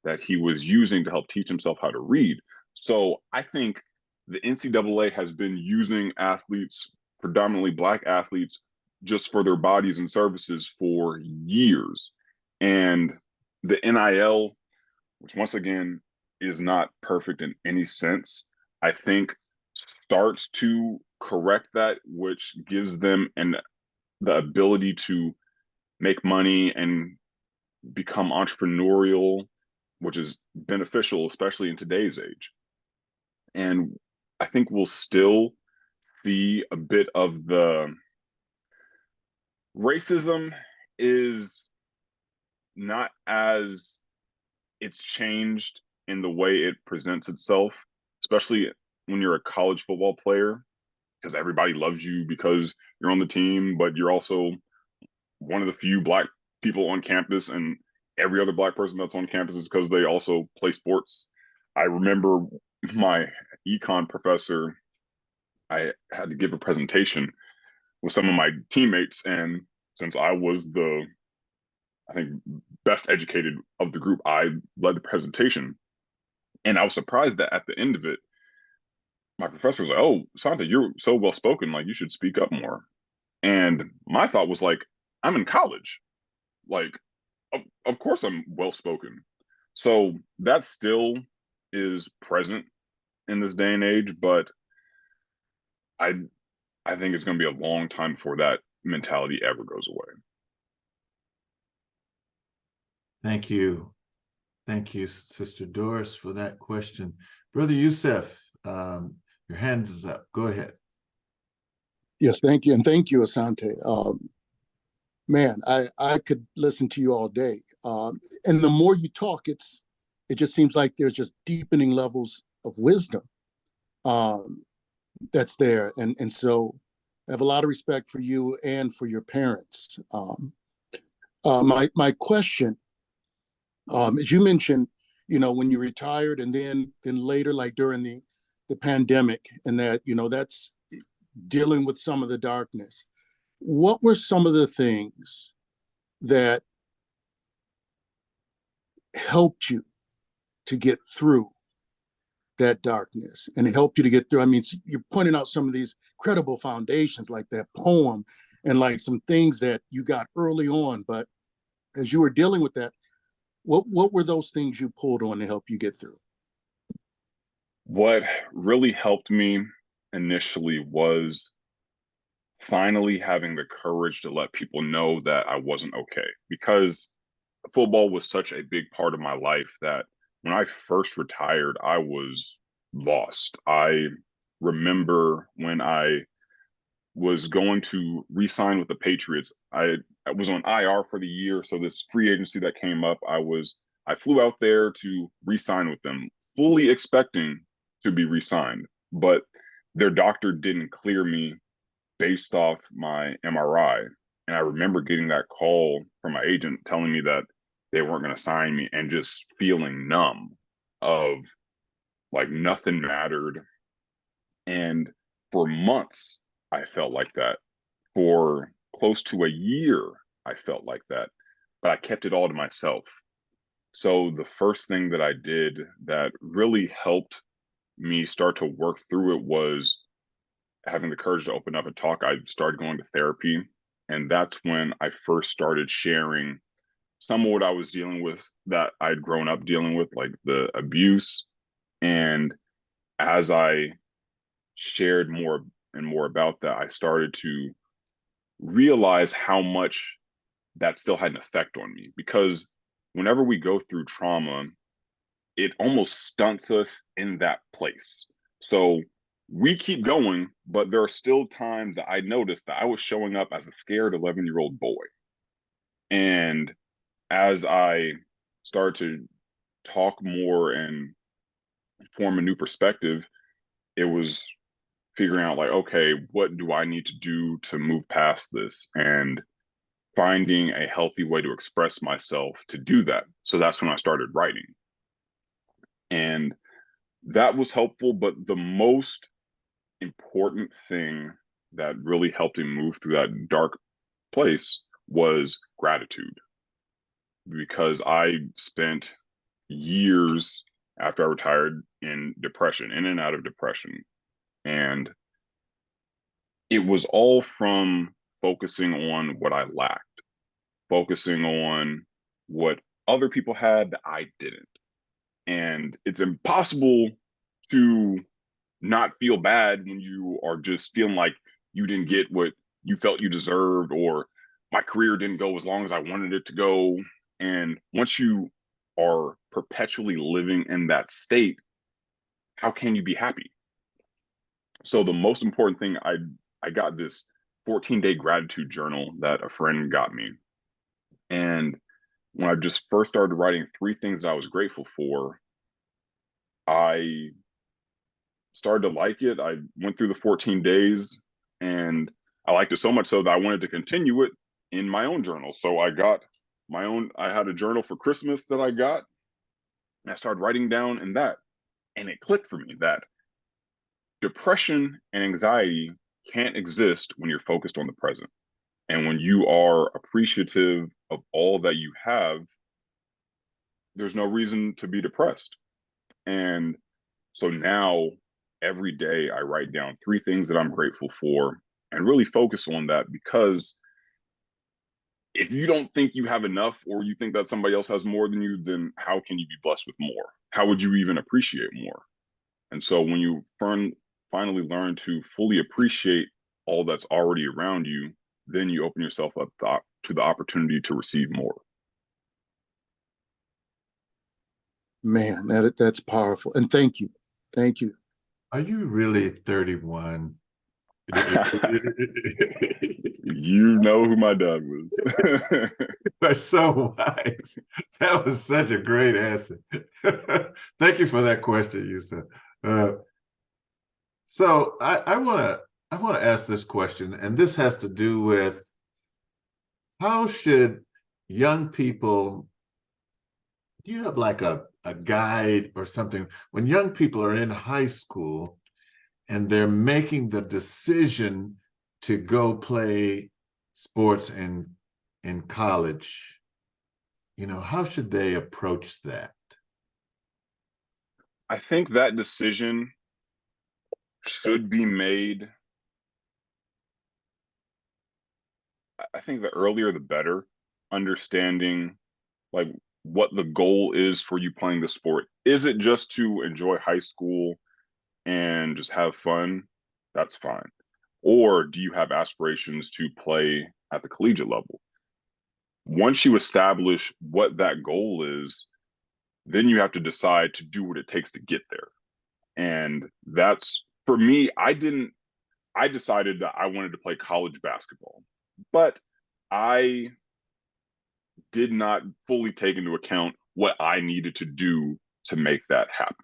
that he was using to help teach himself how to read. So I think the NCAA has been using athletes, predominantly Black athletes, just for their bodies and services for years. And the NIL, which once again is not perfect in any sense, I think starts to correct that, which gives them the ability to make money and become entrepreneurial, which is beneficial, especially in today's age. And I think we'll still see a bit of the racism is not as it's changed in the way it presents itself, especially when you're a college football player, because everybody loves you because you're on the team, but you're also one of the few Black people on campus, and every other Black person that's on campus is because they also play sports. I remember my econ professor, I had to give a presentation with some of my teammates, and since I was I think, best educated of the group, I led the presentation. And I was surprised that at the end of it, my professor was like, "Oh, Santa, you're so well spoken. Like, you should speak up more." And my thought was like, I'm in college. Like, of course I'm well spoken. So that still is present in this day and age, but I I think it's going to be a long time before that mentality ever goes away. Thank you. Thank you, Sister Doris, for that question. Brother Youssef, your hand is up. Go ahead. Yes, thank you. And thank you, Asante. Man, I could listen to you all day. And the more you talk, it just seems like there's just deepening levels of wisdom that's there. And so I have a lot of respect for you and for your parents. My question, as you mentioned, when you retired and then later, like during the pandemic, and that, that's dealing with some of the darkness. What were some of the things that helped you to get through that darkness and it helped you to get through? I mean, you're pointing out some of these credible foundations like that poem and like some things that you got early on, but as you were dealing with that, what were those things you pulled on to help you get through? What really helped me initially was finally having the courage to let people know that I wasn't okay, because football was such a big part of my life that when I first retired, I was lost. I remember when I was going to re-sign with the Patriots, I was on IR for the year. So this free agency that came up, I flew out there to re-sign with them, fully expecting to be re-signed, but their doctor didn't clear me based off my MRI. And I remember getting that call from my agent telling me that they weren't going to sign me and just feeling numb of like nothing mattered. And for months, I felt like that. For close to a year, I felt like that, but I kept it all to myself. So the first thing that I did that really helped me start to work through it was having the courage to open up and talk. I started going to therapy, and that's when I first started sharing some of what I was dealing with that I'd grown up dealing with, like the abuse. And as I shared more and more about that, I started to realize how much that still had an effect on me, because whenever we go through trauma, it almost stunts us in that place. So we keep going, but there are still times that I noticed that I was showing up as a scared 11-year-old boy. And as I started to talk more and form a new perspective, it was figuring out like, okay, what do I need to do to move past this? And finding a healthy way to express myself to do that. So that's when I started writing. And that was helpful. But the most important thing that really helped me move through that dark place was gratitude. Because I spent years after I retired in depression, in and out of depression. And it was all from focusing on what I lacked, focusing on what other people had that I didn't. And it's impossible to not feel bad when you are just feeling like you didn't get what you felt you deserved, or my career didn't go as long as I wanted it to go. And once you are perpetually living in that state, how can you be happy? So the most important thing, I got this 14-day gratitude journal that a friend got me. And when I just first started writing 3 things I was grateful for, I started to like it. I went through the 14 days and I liked it so much so that I wanted to continue it in my own journal. So I got my own, I had a journal for Christmas that I got, and I started writing down in that. And it clicked for me that depression and anxiety can't exist when you're focused on the present. And when you are appreciative of all that you have, there's no reason to be depressed. And so now every day I write down 3 things that I'm grateful for and really focus on that, because if you don't think you have enough, or you think that somebody else has more than you, then how can you be blessed with more? How would you even appreciate more? And so when you finally learn to fully appreciate all that's already around you, then you open yourself up to the opportunity to receive more. Man, that's powerful. And thank you. Thank you. Are you really 31? You know who my dad was. You're so wise. That was such a great answer. Thank you for that question, Yusuf. So I want to ask this question, and this has to do with how should young people, do you have like a guide or something when young people are in high school and they're making the decision to go play sports in college? You know, how should they approach that? I think that decision should be made. I think the earlier the better, understanding like what the goal is for you playing the sport. Is it just to enjoy high school and just have fun? That's fine. Or do you have aspirations to play at the collegiate level? Once you establish what that goal is, then you have to decide to do what it takes to get there. And that's, for me, I decided that I wanted to play college basketball, but I did not fully take into account what I needed to do to make that happen.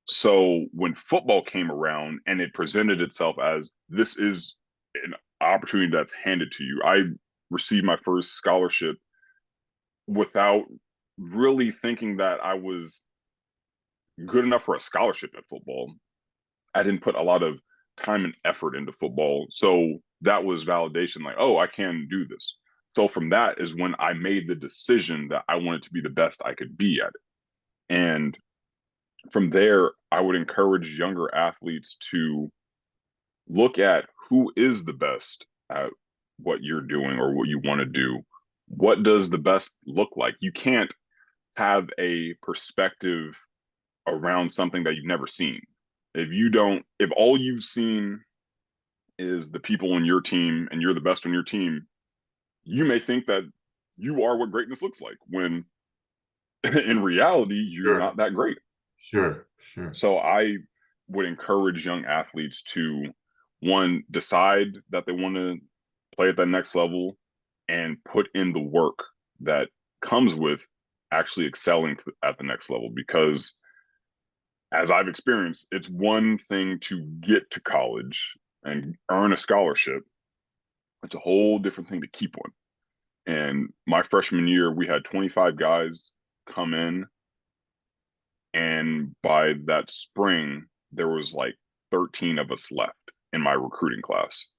So when football came around and it presented itself as this is an opportunity that's handed to you, I received my first scholarship without really thinking that I was good enough for a scholarship at football. I didn't put a lot of time and effort into football. So that was validation, like, oh, I can do this. So from that is when I made the decision that I wanted to be the best I could be at it. And from there, I would encourage younger athletes to look at who is the best at what you're doing or what you want to do. What does the best look like? You can't have a perspective around something that you've never seen. If all you've seen is the people on your team and you're the best on your team, you may think that you are what greatness looks like, when in reality, you're not that great. Sure. So I would encourage young athletes to, one, decide that they want to play at that next level and put in the work that comes with actually excelling at the next level. Because as I've experienced, it's one thing to get to college and earn a scholarship. It's a whole different thing to keep one. And my freshman year, we had 25 guys come in. And by that spring, there was like 13 of us left in my recruiting class.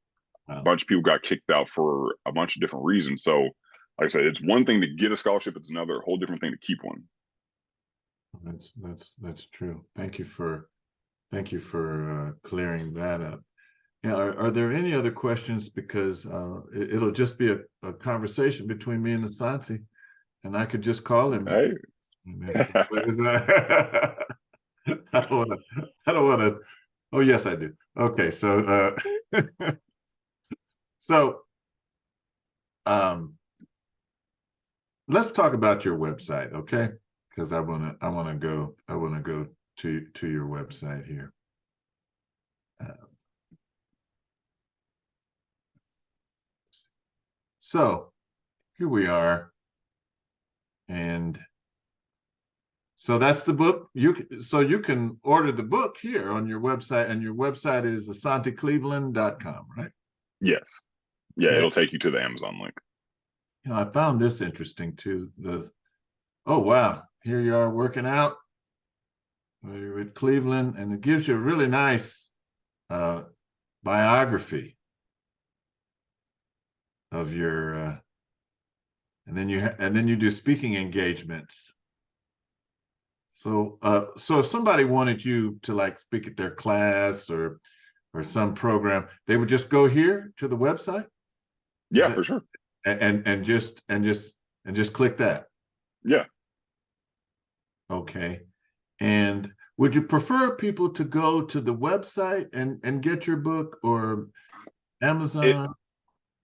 Wow. A bunch of people got kicked out for a bunch of different reasons. So, like I said, it's one thing to get a scholarship. It's another whole different thing to keep one. That's true. Thank you for clearing that up. Yeah, are there any other questions? Because it'll just be a conversation between me and Asante, and I could just call him. Hey. I don't want to. Oh, yes, I do. Okay, so let's talk about your website, okay? Because I want to go to your website here. So here we are, and so that's the book. You can order the book here on your website, and your website is asante-cleveland.com, right? Yes. Yeah, Okay. it'll take you to the Amazon link. You know, I found this interesting too. Oh wow, here you are working out. You're at Cleveland, and it gives you a really nice biography of your, and then you do speaking engagements. So, so if somebody wanted you to like speak at their class or some program, they would just go here to the website. Yeah, for sure. And just click that. Yeah. Okay. And would you prefer people to go to the website and get your book, or Amazon?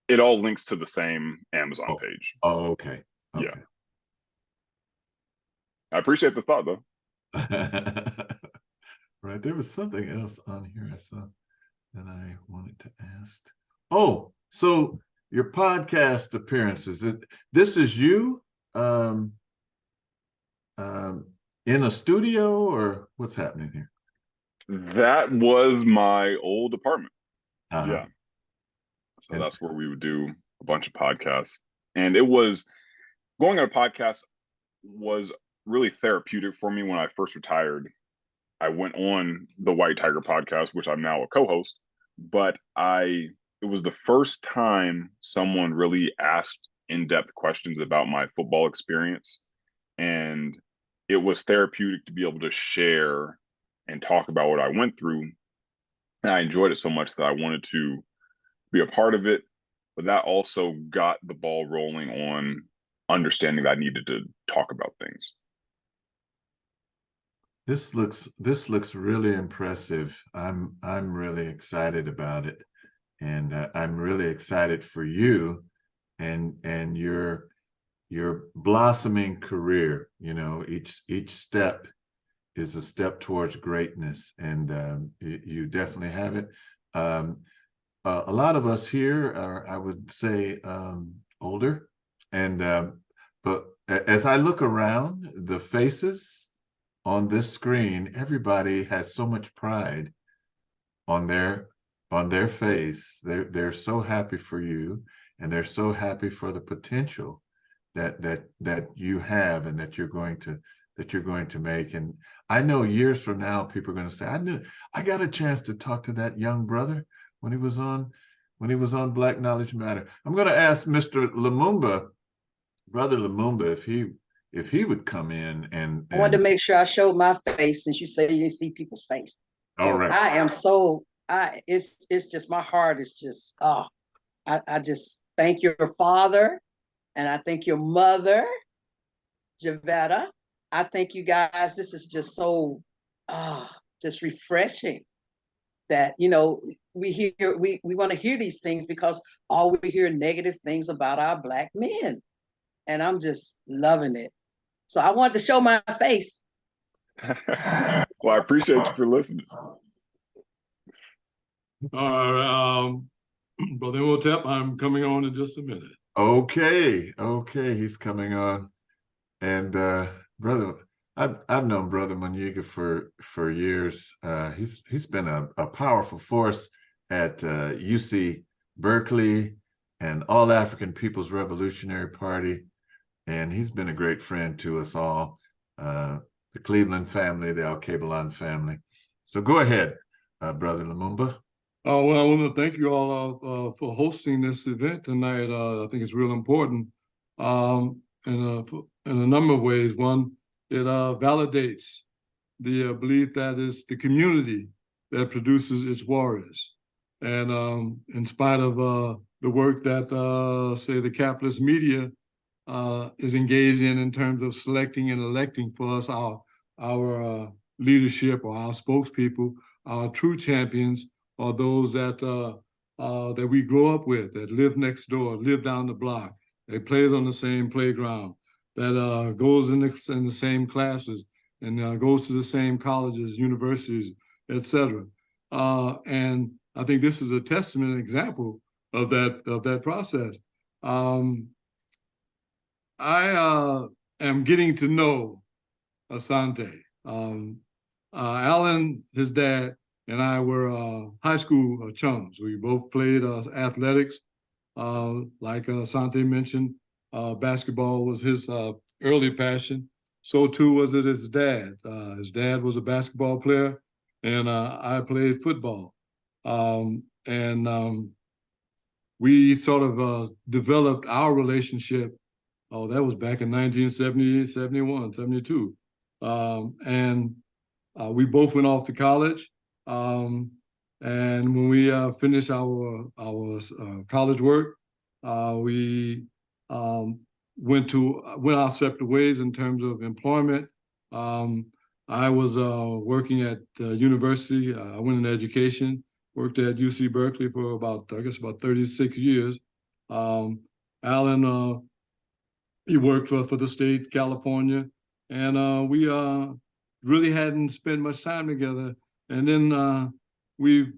It all links to the same Amazon page. Oh, okay. Yeah. I appreciate the thought, though. Right. There was something else on here I saw that I wanted to ask. Oh, so your podcast appearances. This is you in a studio, or what's happening here? That was my old apartment. Yeah. So And that's where we would do a bunch of podcasts. And it was going on a podcast was really therapeutic for me when I first retired. I went on the White Tiger podcast, which I'm now a co-host, but it was the first time someone really asked in-depth questions about my football experience. And it was therapeutic to be able to share and talk about what I went through. And I enjoyed it so much that I wanted to be a part of it. But that also got the ball rolling on understanding that I needed to talk about things. this looks really impressive. I'm really excited about it, and I'm really excited for you and your blossoming career. You know, each step is a step towards greatness, and you definitely have it. A lot of us here are, I would say, older, and but as I look around, the faces on this screen, everybody has so much pride on their face. They're so happy for you, and they're so happy for the potential that you have and that you're going to make. And I know years from now, people are going to say, I got a chance to talk to that young brother when he was on Black Knowledge Matter. I'm going to ask Mr. Lumumba, Brother Lumumba, if he would come in and I wanted to make sure I showed my face since you say you see people's face. So all right. I am it's just, my heart is just, I just thank your father, and I thank your mother, Javetta. I thank you guys. This is just so, just refreshing that, we want to hear these things, because all we hear negative things about our Black men. And I'm just loving it. So I wanted to show my face. Well, I appreciate you for listening. All right, Brother Imhotep, I'm coming on in just a minute. Okay, he's coming on. And brother, I've known Brother Moniga for years. He's been a powerful force at UC Berkeley and All African People's Revolutionary Party, and he's been a great friend to us all, the Cleveland family, the Al-Kabelan family. So go ahead, Brother Lumumba. Well, I want to thank you all for hosting this event tonight. I think it's real important in a number of ways. One, it validates the belief that it's the community that produces its warriors. And in spite of the work that, say, the capitalist media is engaged in terms of selecting and electing for us our leadership or our spokespeople, our true champions are those that we grow up with, that live next door, live down the block, that plays on the same playground, that goes in the same classes, and goes to the same colleges, universities, etc. And I think this is a testament, example of that process. I am getting to know Asante. Alan, his dad, and I were high school chums. We both played athletics. Like Asante mentioned, basketball was his early passion. So too was it his dad. His dad was a basketball player, and I played football. We sort of developed our relationship. Oh, that was back in 1970, 71, 72. We both went off to college. And when we finished our college work, we went our separate ways in terms of employment. I was working at university. I went into education, worked at UC Berkeley for about 36 years. Alan, he worked for the state, California, and we really hadn't spent much time together. And then we,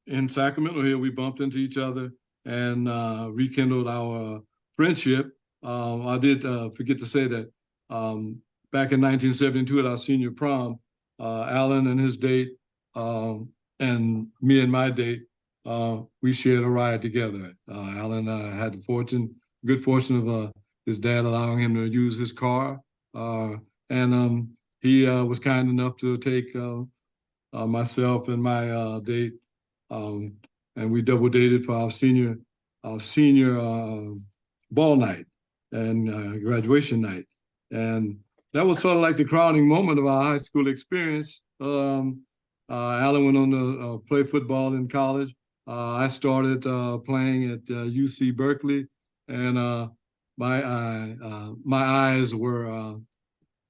in Sacramento here, we bumped into each other and rekindled our friendship. I did forget to say that back in 1972 at our senior prom, Alan and his date and me and my date, we shared a ride together. Alan had the good fortune of his dad allowing him to use his car, and he was kind enough to take myself and my date, and we double dated for our senior ball night and graduation night, and that was sort of like the crowning moment of our high school experience. Alan went on to play football in college. I started playing at UC Berkeley, and my eyes were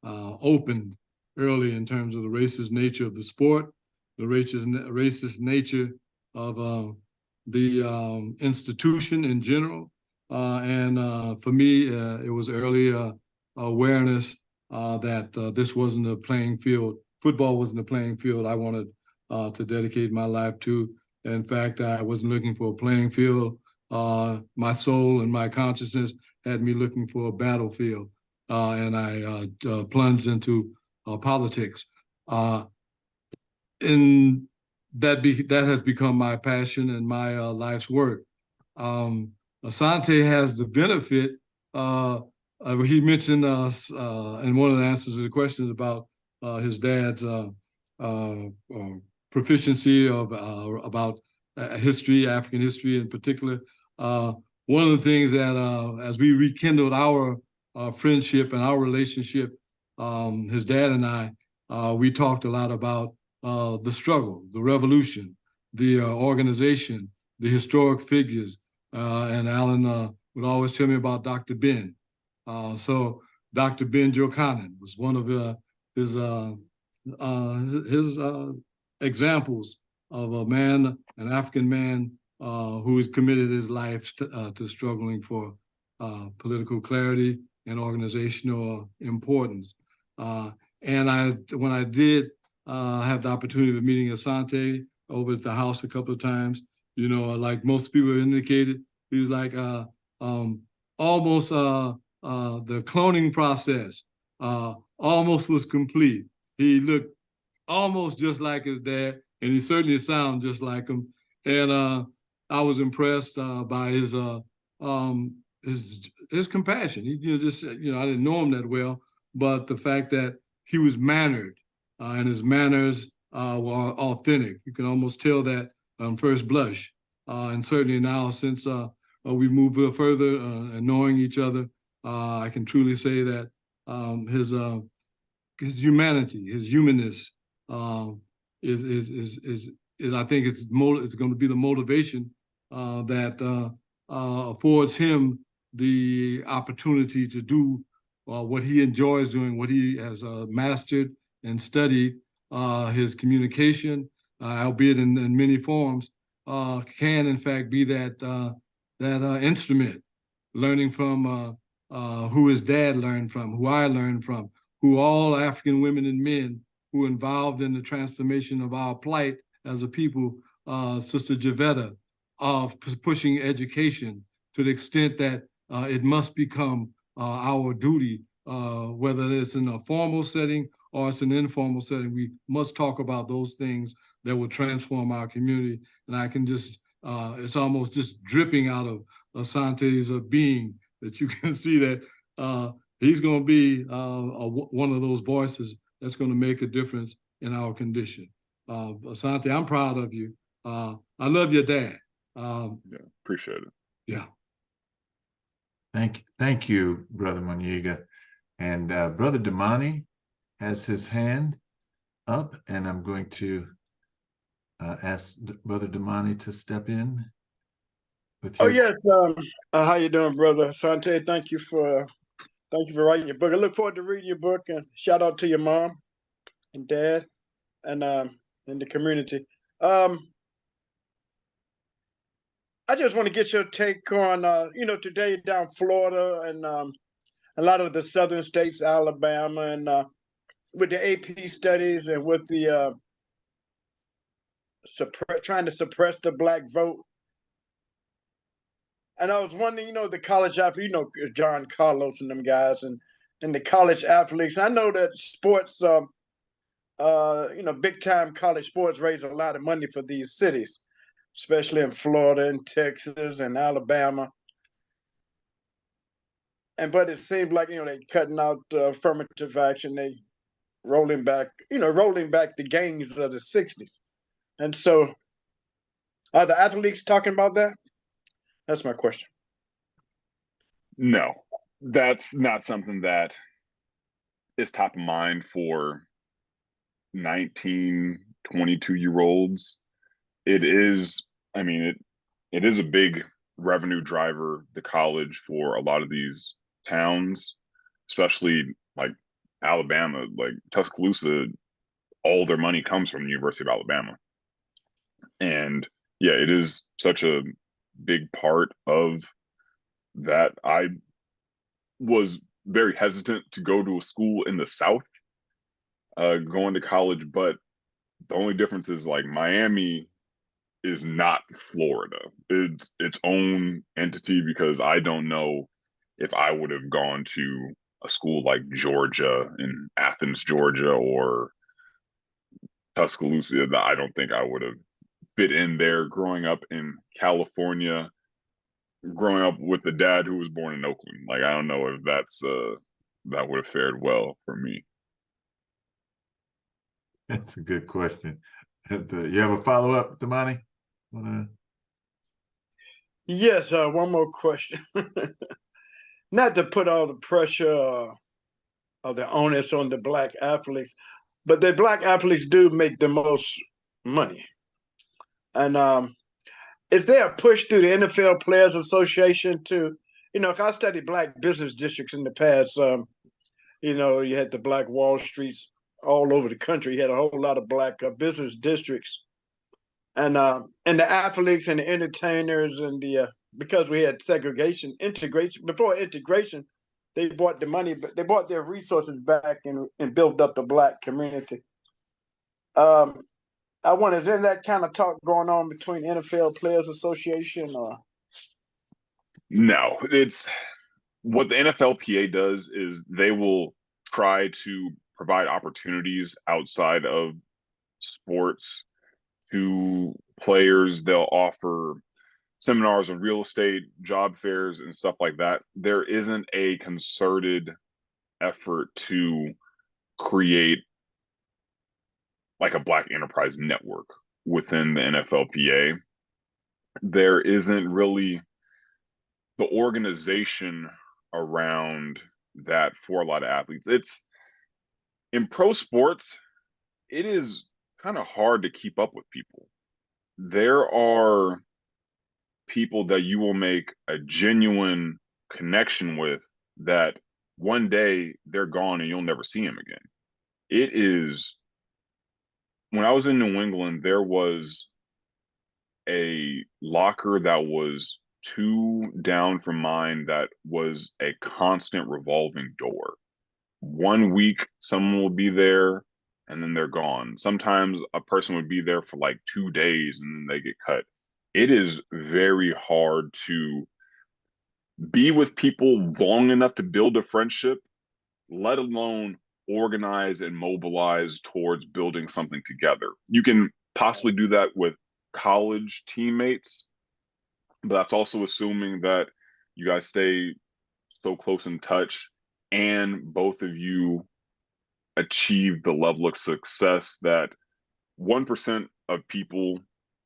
opened early in terms of the racist nature of the sport, the racist nature of the institution in general, and for me, it was early awareness that this wasn't a playing field. Football wasn't a playing field I wanted to dedicate my life to. In fact, I wasn't looking for a playing field. My soul and my consciousness had me looking for a battlefield, and I plunged into politics. And that has become my passion and my life's work. Asante has the benefit. He mentioned in one of the answers to the questions about his dad's proficiency of about history, African history in particular. One of the things that as we rekindled our friendship and our relationship, his dad and I, we talked a lot about the struggle, the revolution, the organization, the historic figures. And Alan would always tell me about Dr. Ben. So Dr. Ben Jokanen was one of his examples of a man, an African man who has committed his life to struggling for political clarity and organizational importance. And when I did have the opportunity of meeting Asante over at the house a couple of times, you know, like most people indicated, he was like almost the cloning process almost was complete. He looked almost just like his dad, and he certainly sounded just like him. And I was impressed by his compassion. He just, you know, I didn't know him that well, but the fact that he was mannered and his manners were authentic. You can almost tell that on first blush. And certainly now, since we've moved further and knowing each other, I can truly say that his humanity, his humanness, is I think it's going to be the motivation that affords him the opportunity to do what he enjoys doing, what he has mastered and studied. His communication, albeit in many forms, can in fact be that instrument, learning from who his dad learned from, who I learned from, who all African women and men who are involved in the transformation of our plight as a people, Sister Javetta, of pushing education to the extent that it must become our duty, whether it's in a formal setting or it's an informal setting. We must talk about those things that will transform our community. And I can just, it's almost just dripping out of Asante's being that you can see that he's going to be one of those voices that's going to make a difference in our condition. Asante, I'm proud of you. I love your dad. Yeah, appreciate it. Yeah. Thank you, Brother Moniga. And Brother Damani has his hand up, and I'm going to ask Brother Damani to step in. Oh yes, how you doing, Brother Asante? Thank you for writing your book. I look forward to reading your book, and shout out to your mom and dad and the community. I just want to get your take on, you know, today down in Florida, and a lot of the southern states, Alabama, and with the AP studies and with the trying to suppress the black vote. And I was wondering, the college athletes, John Carlos and them guys, and the college athletes. I know that sports, big time college sports raise a lot of money for these cities, especially in Florida and Texas and Alabama. But it seems like they cutting out affirmative action. They rolling back the gains of the '60s. And so, are the athletes talking about that? That's my question. No, that's not something that is top of mind for 19, 22-year-olds. It is, it is a big revenue driver, the college, for a lot of these towns, especially like Alabama, like Tuscaloosa. All their money comes from the University of Alabama. And yeah, it is such a big part of that. I was very hesitant to go to a school in the South, going to college, but the only difference is like Miami is not Florida. It's its own entity, because I don't know if I would have gone to a school like Georgia, in Athens, Georgia, or Tuscaloosa. I don't think I would have fit in there. Growing up in California, growing up with a dad who was born in Oakland, like, I don't know if that would have fared well for me. That's a good question. You have a follow-up, Damani? Yes, one more question. Not to put all the pressure or the onus on the black athletes, but the black athletes do make the most money. And is there a push through the NFL Players Association to, if I studied black business districts in the past, you had the black Wall Streets all over the country. You had a whole lot of black business districts. And the athletes and the entertainers and because we had integration, before integration, they brought the money, but they brought their resources back and built up the black community. I wonder, is there that kind of talk going on between NFL Players Association or? No, it's what the NFLPA does is they will try to provide opportunities outside of sports to players. They'll offer seminars on real estate, job fairs, and stuff like that. There isn't a concerted effort to create like a black enterprise network within the NFLPA. There isn't really the organization around that for a lot of athletes. It's in pro sports, it is kind of hard to keep up with people. There are people that you will make a genuine connection with that one day they're gone and you'll never see them again. It is, when I was in New England, there was a locker that was 2 down from mine that was a constant revolving door. 1 week, someone will be there and then they're gone. Sometimes a person would be there for like 2 days and then they get cut. It is very hard to be with people long enough to build a friendship, let alone organize and mobilize towards building something together. You can possibly do that with college teammates, but that's also assuming that you guys stay so close in touch and both of you achieve the level of success that 1% of people,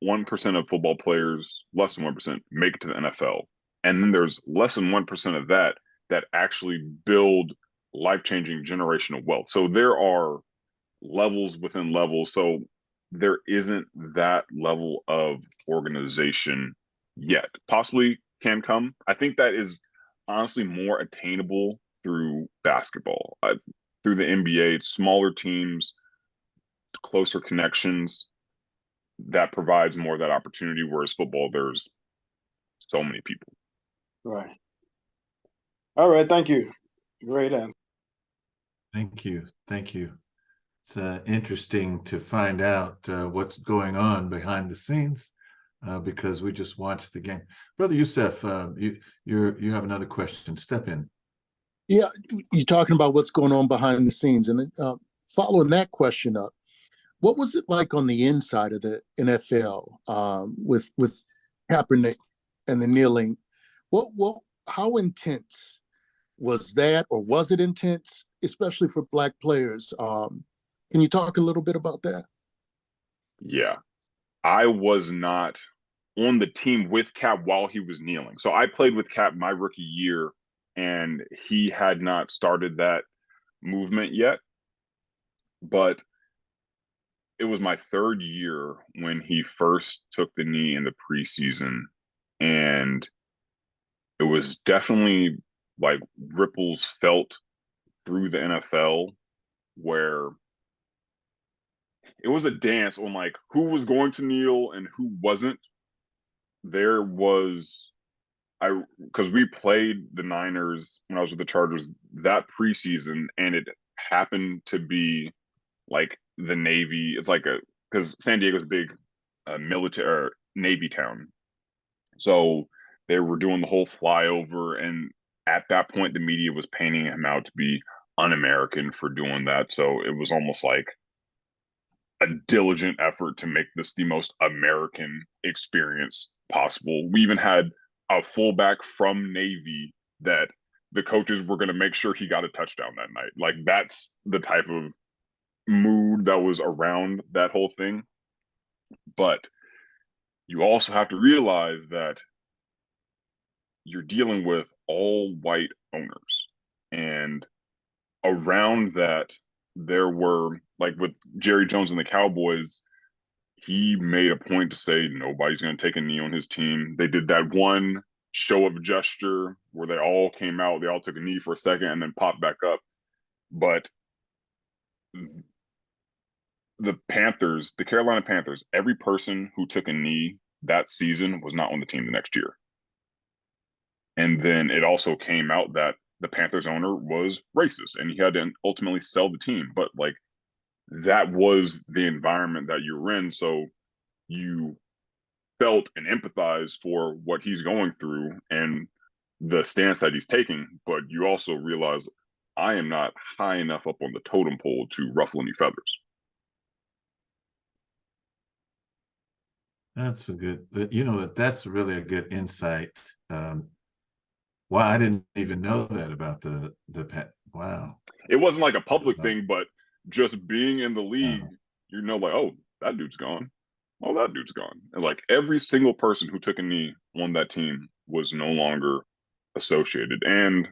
1% of football players, less than 1%, make it to the NFL. And then there's less than 1% of that actually build life-changing generational wealth. So there are levels within levels. So there isn't that level of organization yet. Possibly can come. I think that is honestly more attainable through basketball, through the NBA, smaller teams, closer connections. That provides more of that opportunity. Whereas football, there's so many people. Right. All right. Thank you. Great answer. Thank you. Thank you. It's interesting to find out what's going on behind the scenes because we just watched the game. Brother Youssef, you have another question. Step in. Yeah, you're talking about what's going on behind the scenes, and following that question up, what was it like on the inside of the NFL with Kaepernick and the kneeling? How intense was that, or was it intense, especially for Black players? Can you talk a little bit about that? Yeah, I was not on the team with Cap while he was kneeling. So I played with Cap my rookie year, and he had not started that movement yet. But it was my third year when he first took the knee in the preseason, and it was definitely like ripples felt through the NFL where it was a dance on like who was going to kneel and who wasn't. There was because we played the Niners when I was with the Chargers that preseason, and it happened to be like the Navy. It's like because San Diego's a big military or Navy town, so they were doing the whole flyover, and at that point, the media was painting him out to be un-American for doing that. So it was almost like a diligent effort to make this the most American experience possible. We even had a fullback from Navy that the coaches were going to make sure he got a touchdown that night. Like that's the type of mood that was around that whole thing. But you also have to realize that you're dealing with all white owners. And around that, there were, like with Jerry Jones and the Cowboys, he made a point to say nobody's going to take a knee on his team. They did that one show of gesture where they all came out, they all took a knee for a second and then popped back up. But the Panthers, the Carolina Panthers, every person who took a knee that season was not on the team the next year. And then it also came out that the Panthers owner was racist and he had to ultimately sell the team. But like that was the environment that you were in. So you felt and empathized for what he's going through and the stance that he's taking. But you also realize I am not high enough up on the totem pole to ruffle any feathers. That's a good, that's really a good insight. Wow, I didn't even know that about the wow. It wasn't like a public thing, but just being in the league, you know, like, oh, that dude's gone. Oh, that dude's gone. And like every single person who took a knee on that team was no longer associated. And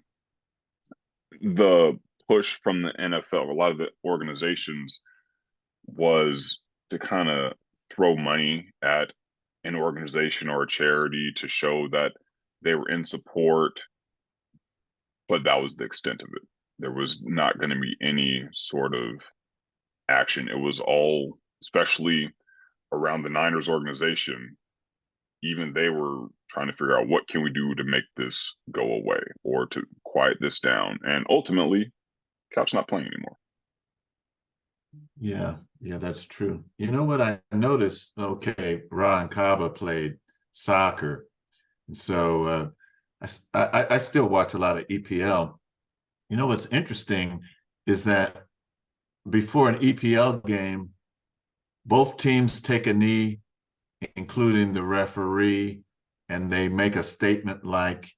the push from the NFL, a lot of the organizations was to kind of throw money at an organization or a charity to show that they were in support, but that was the extent of it. There was not going to be any sort of action. It was all, especially around the Niners organization, even they were trying to figure out what can we do to make this go away or to quiet this down. And ultimately, Cap's not playing anymore. Yeah, that's true. You know what I noticed? Okay, Ron Kaba played soccer, and so I still watch a lot of EPL. You know what's interesting is that before an EPL game, both teams take a knee, including the referee, and they make a statement like,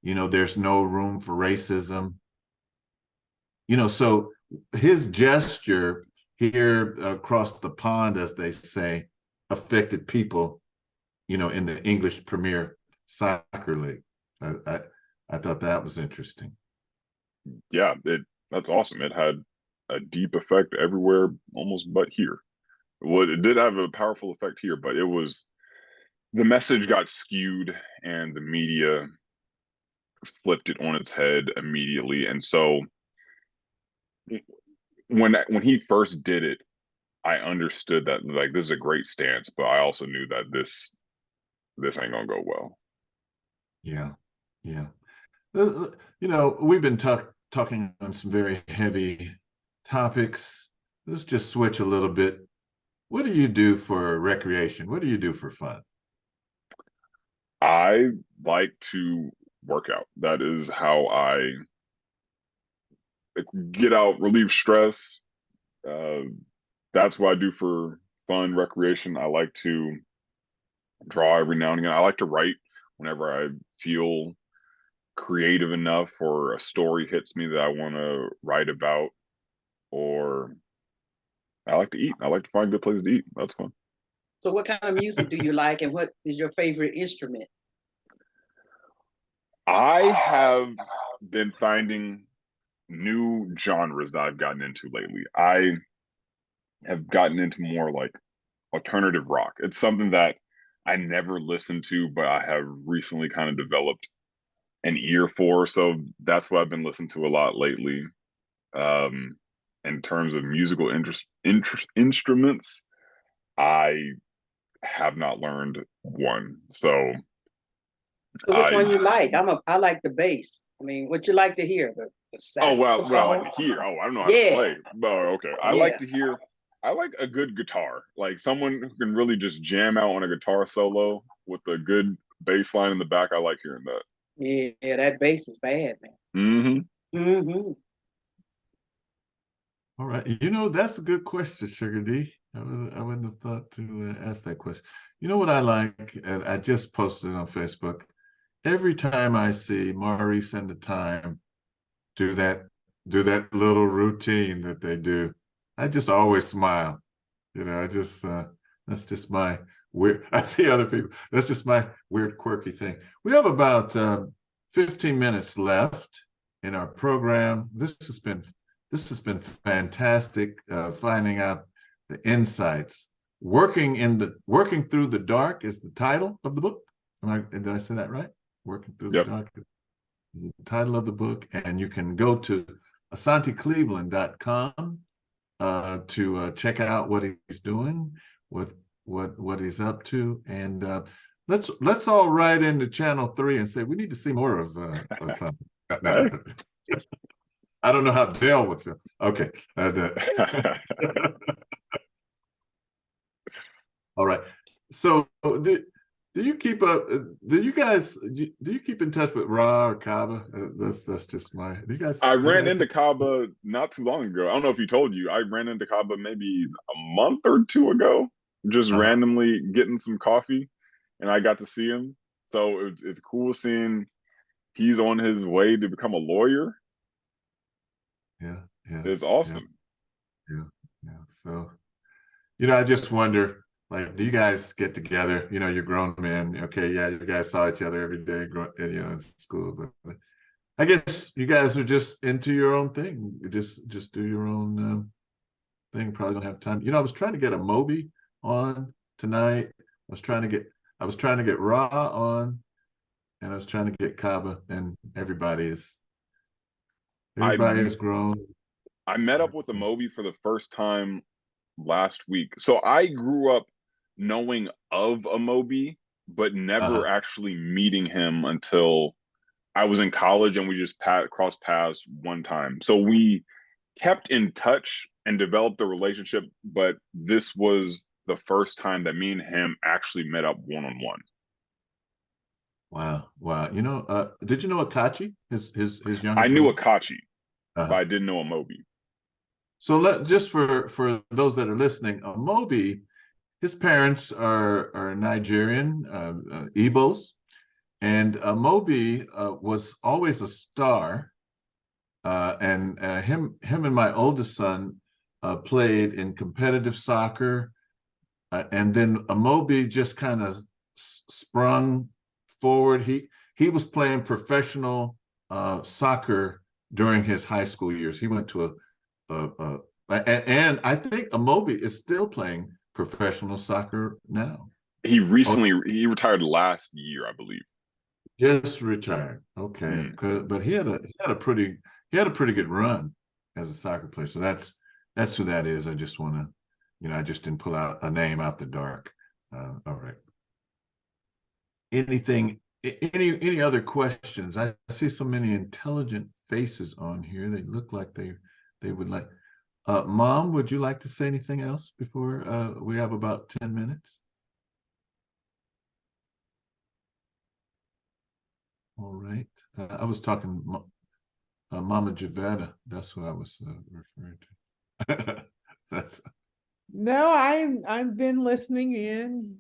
there's no room for racism. So his gesture here across the pond, as they say, affected people, in the English Premier Soccer League. I thought that was interesting. Yeah, that's awesome. It had a deep effect everywhere, almost but here. Well, it did have a powerful effect here, but the message got skewed and the media flipped it on its head immediately. And so when he first did it, I understood that like this is a great stance, but I also knew that this ain't gonna go well. Yeah. We've been talking on some very heavy topics. Let's just switch a little bit. What do you do for recreation? What do you do for fun? I like to work out. That is how I get out, relieve stress. That's what I do for fun, recreation. I like to draw every now and again. I like to write whenever I feel creative enough or a story hits me that I want to write about, or I like to eat. I like to find good places to eat. That's fun. So what kind of music do you like, and what is your favorite instrument? I have been finding new genres that I've gotten into lately. I have gotten into more like alternative rock. It's something that I never listened to, but I have recently kind of developed an ear for. So that's what I've been listening to a lot lately. In terms of musical instruments, I have not learned one. So which one you like? I like the bass. I mean, what you like to hear? The what I like to hear. Oh, I don't know how to play. Oh, okay. I like to hear. I like a good guitar, like someone who can really just jam out on a guitar solo with a good bass line in the back. I like hearing that. Yeah, that bass is bad, man. All right. You know, that's a good question, Sugar D. I wouldn't have thought to ask that question. You know what I like? And I just posted on Facebook. Every time I see Maurice and the Time do that little routine that they do, I just always smile. You know, I just that's just my weird. I see other people. That's just my weird, quirky thing. We have about 15 minutes left in our program. This has been fantastic, finding out the insights. Working through the dark is the title of the book. Did I say that right? Working through the dark is the title of the book, and you can go to asante-cleveland.com to check out what he's doing, what he's up to, and let's all write into Channel 3 and say we need to see more of Asante. I don't know how Dale would feel. Okay. All right. So do you keep up? Do you keep in touch with Ra or Kaba? That's just my. Do you guys? I ran into Kaba not too long ago. I don't know if he told you. I ran into Kaba maybe a month or two ago, just randomly getting some coffee, and I got to see him. So it's cool seeing he's on his way to become a lawyer. Yeah. It's awesome. Yeah. So, you know, I just wonder. Like, do you guys get together? You know, you're grown men. Okay, yeah, you guys saw each other every day, you know, in school. But I guess you guys are just into your own thing. You just do your own thing. Probably don't have time. You know, I was trying to get a Moby on tonight. I was trying to get Ra on, and I was trying to get Kaba, and everybody is grown. I met up with a Moby for the first time last week. So I grew up knowing of Amobi, but never actually meeting him until I was in college, and we just crossed paths one time. So we kept in touch and developed a relationship, but this was the first time that me and him actually met up one-on-one. Wow. You know, did you know Akachi? His younger I knew Akachi, but I didn't know Amobi. So just for those that are listening, Amobi, his parents are Nigerian, Igbos, and Amobi was always a star, and him and my oldest son played in competitive soccer, and then Amobi just kind of sprung forward. He was playing professional soccer during his high school years. He went to and I think Amobi is still playing professional soccer now. He retired last year, I believe. Just retired. Okay, but he had a pretty good run as a soccer player. So that's who that is. I just want to, you know, I just didn't pull out a name out the dark. All right. Anything Any other questions? I see so many intelligent faces on here. They look like they would like. Mom, would you like to say anything else before we have about 10 minutes? All right. I was talking Mama Javetta. That's who I was referring to. That's No, I've been listening in,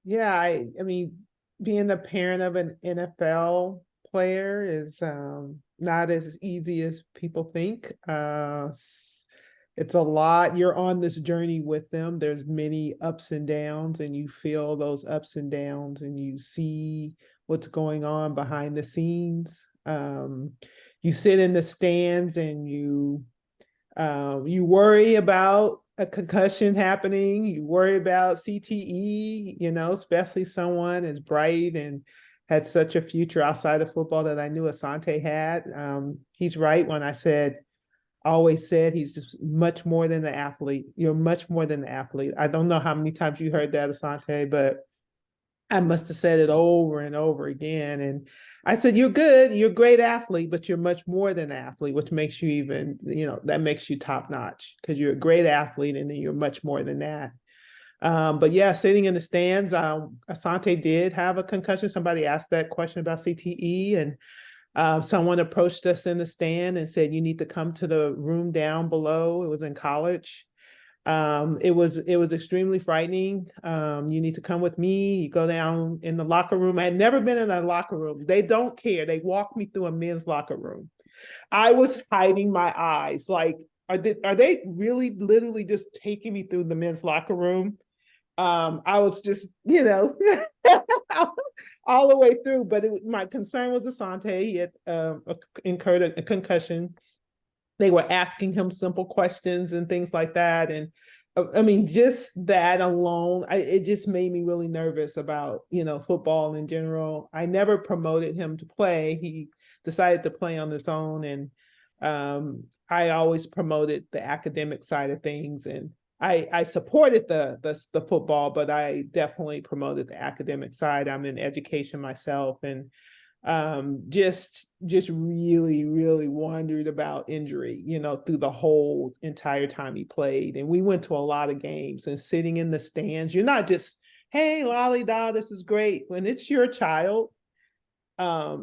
yeah, I mean, being the parent of an NFL player is not as easy as people think. It's a lot. You're on this journey with them. There's many ups and downs, and you feel those ups and downs, and you see what's going on behind the scenes. You sit in the stands and you worry about a concussion happening. You worry about CTE, especially someone as bright and had such a future outside of football that I knew Asante had. He's right when I always said he's just much more than an athlete. You're much more than an athlete. I don't know how many times you heard that, Asante, but I must have said it over and over again. And I said, you're good, you're a great athlete, but you're much more than an athlete, which makes you even, that makes you top notch because you're a great athlete and then you're much more than that. But yeah, sitting in the stands, Asante did have a concussion. Somebody asked that question about CTE, and someone approached us in the stand and said, you need to come to the room down below. It was in college. It was extremely frightening. You need to come with me. You go down in the locker room. I had never been in a locker room. They don't care. They walked me through a men's locker room. I was hiding my eyes. Like, are they really literally just taking me through the men's locker room? I was just, all the way through. But my concern was Asante. He had incurred a concussion. They were asking him simple questions and things like that. And I mean, just that alone, it just made me really nervous about, football in general. I never promoted him to play. He decided to play on his own. And I always promoted the academic side of things. And I supported the football, but I definitely promoted the academic side. I'm in education myself, and just really, really wondered about injury, through the whole entire time he played. And we went to a lot of games, and sitting in the stands, you're not just, hey, lolly da, this is great. When it's your child,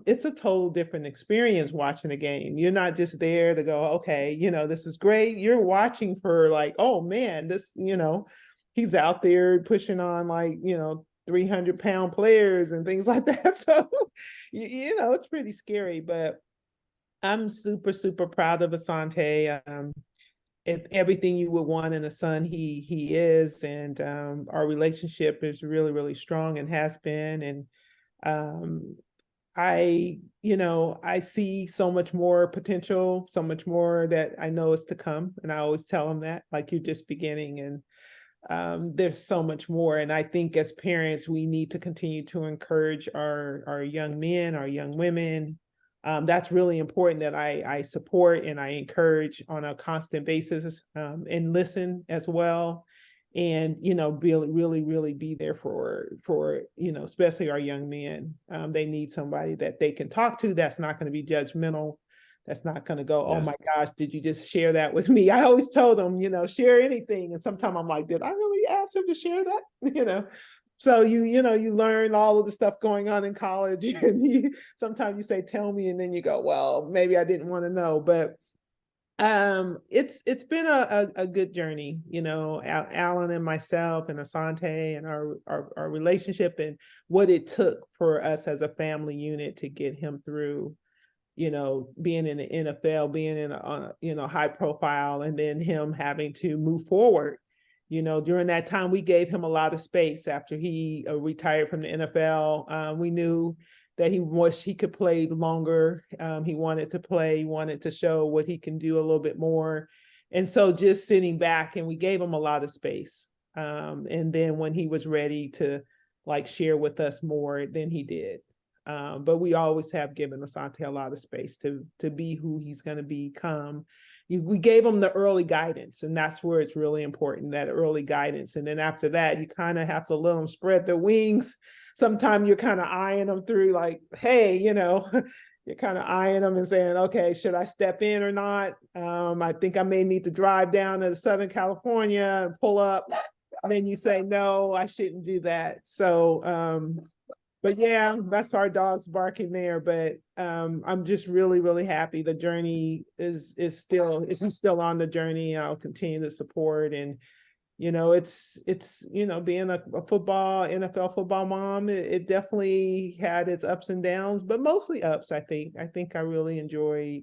it's a total different experience watching a game. You're not just there to go, okay, this is great. You're watching for like, oh man, this, he's out there pushing on like, 300-pound players and things like that. So, it's pretty scary, but I'm super, super proud of Asante. If everything you would want in a son, he is. And our relationship is really, really strong and has been. And I see so much more potential, so much more that I know is to come. And I always tell him that, like, you're just beginning. And there's so much more. And I think as parents, we need to continue to encourage our young men, our young women. That's really important that I support and I encourage on a constant basis, and listen as well. And, really, really be there for, especially our young men. They need somebody that they can talk to that's not going to be judgmental. That's not going to go, oh my gosh, did you just share that with me? I always told them, share anything. And sometimes I'm like, did I really ask him to share that? So you learn all of the stuff going on in college. And sometimes you say, tell me, and then you go, well, maybe I didn't want to know. But it's been a good journey, Alan and myself and Asante and our relationship and what it took for us as a family unit to get him through, being in the NFL, being in a high profile, and then him having to move forward. During that time, we gave him a lot of space after he retired from the NFL. We knew that he could play longer. He wanted to play, he wanted to show what he can do a little bit more. And so just sitting back, and we gave him a lot of space. And then when he was ready to share with us more, then he did. But we always have given Asante a lot of space to be who he's going to become. We gave him the early guidance, and that's where it's really important, that early guidance. And then after that, you kind of have to let them spread their wings sometimes you're kind of eyeing them through like, hey, you're kind of eyeing them and saying, okay, should I step in or not? I think I may need to drive down to Southern California and pull up. And then you say, no, I shouldn't do that. So, but yeah, that's our dogs barking there. But I'm just really, really happy. The journey is still on the journey. I'll continue to support, and it's being a football, NFL football mom. It definitely had its ups and downs, but mostly ups. I think I really enjoy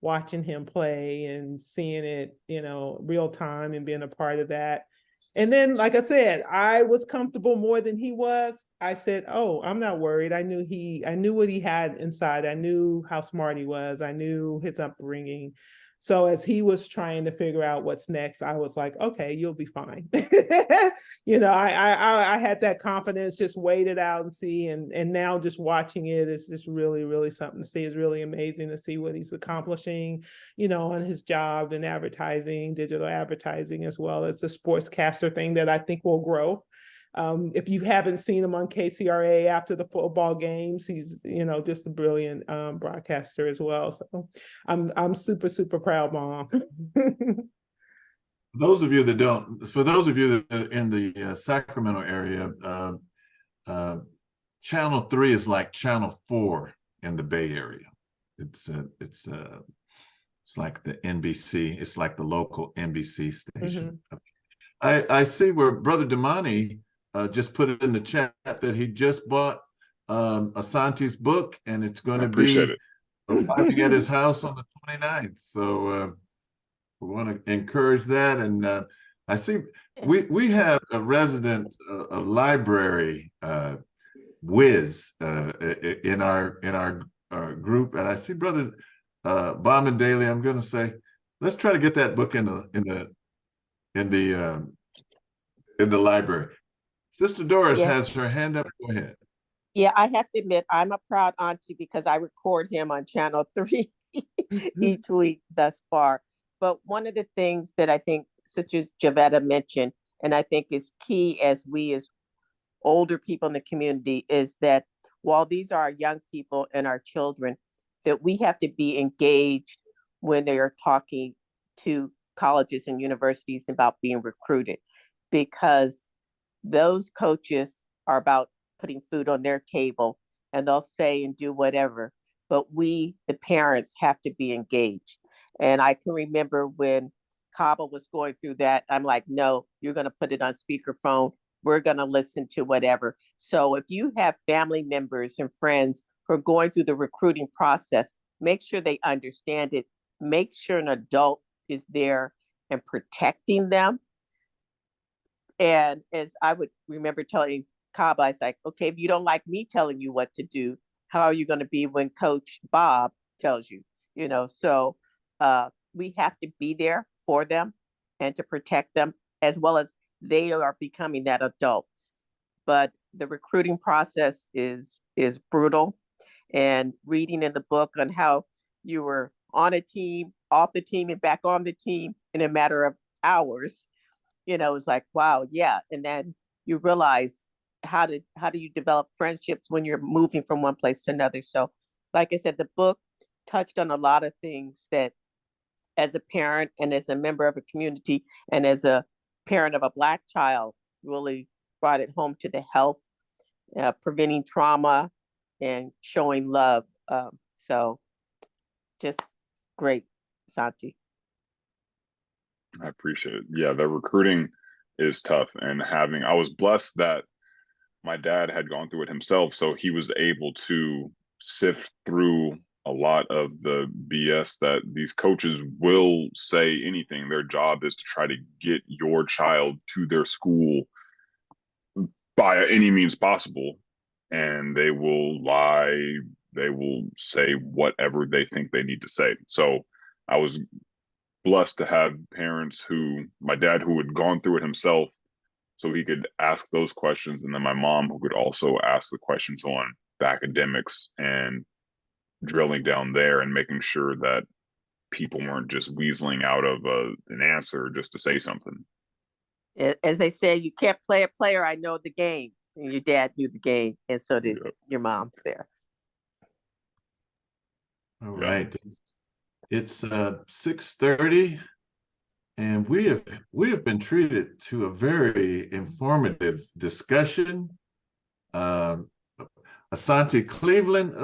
watching him play and seeing it real time and being a part of that. And then, like I said, I was comfortable more than he was. I said, oh, I'm not worried. I knew what he had inside. I knew how smart he was. I knew his upbringing. So as he was trying to figure out what's next, I was like, okay, you'll be fine. I had that confidence, just wait it out and see. And now just watching it is just really, really something to see. It's really amazing to see what he's accomplishing, on his job in advertising, digital advertising, as well as the sportscaster thing that I think will grow. If you haven't seen him on KCRA after the football games, he's just a brilliant broadcaster as well. So I'm super, super proud, Mom. For those of you that are in the Sacramento area, Channel 3 is like Channel 4 in the Bay Area. It's like the NBC. It's like the local NBC station. Mm-hmm. I see where Brother Damani just put it in the chat that he just bought Asante's book, and it's going to be arriving at his house on the 29th. So we want to encourage that. And I see we have a resident a library whiz in our group, and I see Brother Bauman Daly. I'm going to say, let's try to get that book in the library. Sister Doris has her hand up. Go ahead. Yeah, I have to admit, I'm a proud auntie because I record him on Channel 3 each week thus far. But one of the things that I think, such as Javetta mentioned, and I think is key as we as older people in the community, is that while these are our young people and our children, that we have to be engaged when they are talking to colleges and universities about being recruited, because those coaches are about putting food on their table, and they'll say and do whatever, but we, the parents, have to be engaged. And I can remember when Kaba was going through that, I'm like, no, you're going to put it on speakerphone. We're going to listen to whatever. So if you have family members and friends who are going through the recruiting process, make sure they understand it. Make sure an adult is there and protecting them. And as I would remember telling Kaba, I was like, okay, if you don't like me telling you what to do, how are you going to be when Coach Bob tells you? So we have to be there for them and to protect them, as well as they are becoming that adult. But the recruiting process is brutal. And reading in the book on how you were on a team, off the team, and back on the team in a matter of hours, it's like, wow, yeah. And then you realize how do you develop friendships when you're moving from one place to another. So like I said, the book touched on a lot of things that as a parent and as a member of a community and as a parent of a Black child really brought it home to the health, preventing trauma and showing love. So just great, Santi. I appreciate it. Yeah, the recruiting is tough, and I was blessed that my dad had gone through it himself, so he was able to sift through a lot of the BS that these coaches will say anything. Their job is to try to get your child to their school by any means possible, and they will lie, they will say whatever they think they need to say. So I was blessed to have parents my dad who had gone through it himself, so he could ask those questions, and then my mom who could also ask the questions on the academics and drilling down there and making sure that people weren't just weaseling out of an answer just to say something. As they say, you can't play a player, I know the game. And your dad knew the game, and so did your mom there. All right. It's 6:30, and we have been treated to a very informative discussion. Asante Cleveland,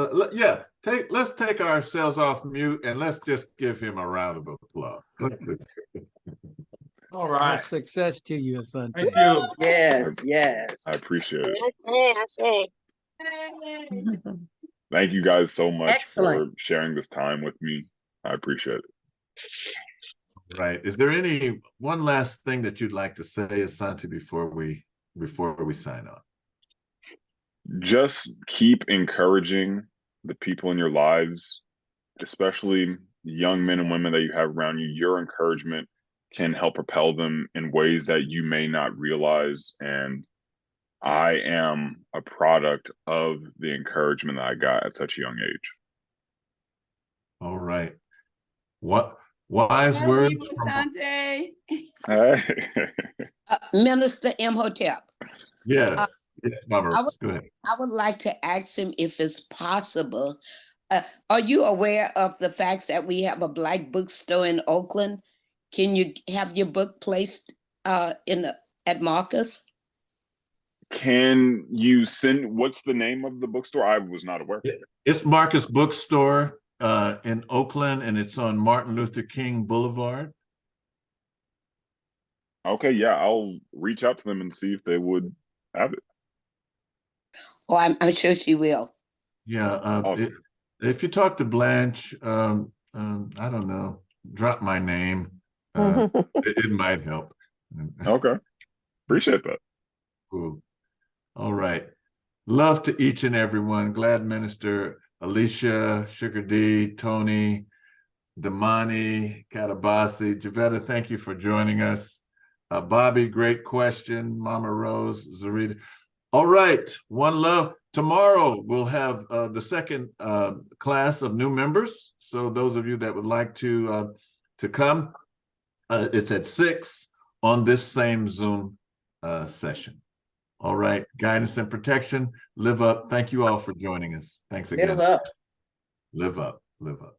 let's take ourselves off mute and let's just give him a round of applause. All right. Success to you, Asante. Thank you. Yes, yes. I appreciate it. Thank you guys so much Excellent. for sharing this time with me. I appreciate it. Right. Is there any one last thing that you'd like to say, Asante, before we sign off? Just keep encouraging the people in your lives, especially young men and women that you have around you. Your encouragement can help propel them in ways that you may not realize. And I am a product of the encouragement that I got at such a young age. All right. What wise words from Hey. Minister Imhotep. Yes. Yes, Mama Rose. Go ahead. I would like to ask him if it's possible. Are you aware of the facts that we have a Black bookstore in Oakland? Can you have your book placed at Marcus? Can you send, what's the name of the bookstore? I was not aware. It's Marcus Bookstore in Oakland, and it's on Martin Luther King Boulevard. Okay, yeah, I'll reach out to them and see if they would have it. Oh, I'm sure she will. Yeah. Awesome. If you talk to Blanche, I don't know, drop my name. It might help. Okay. Appreciate that. Cool. All right. Love to each and every one. Glad Minister Alicia, Sugar D, Tony, Damani, Katabasi, Javetta, thank you for joining us. Bobby, great question. Mama Rose, Zarita. All right. One love. Tomorrow we'll have the second class of new members. So those of you that would like to come, it's at 6 on this same Zoom session. All right. Guidance and protection. Live up. Thank you all for joining us. Thanks again. Live up. Live up. Live up.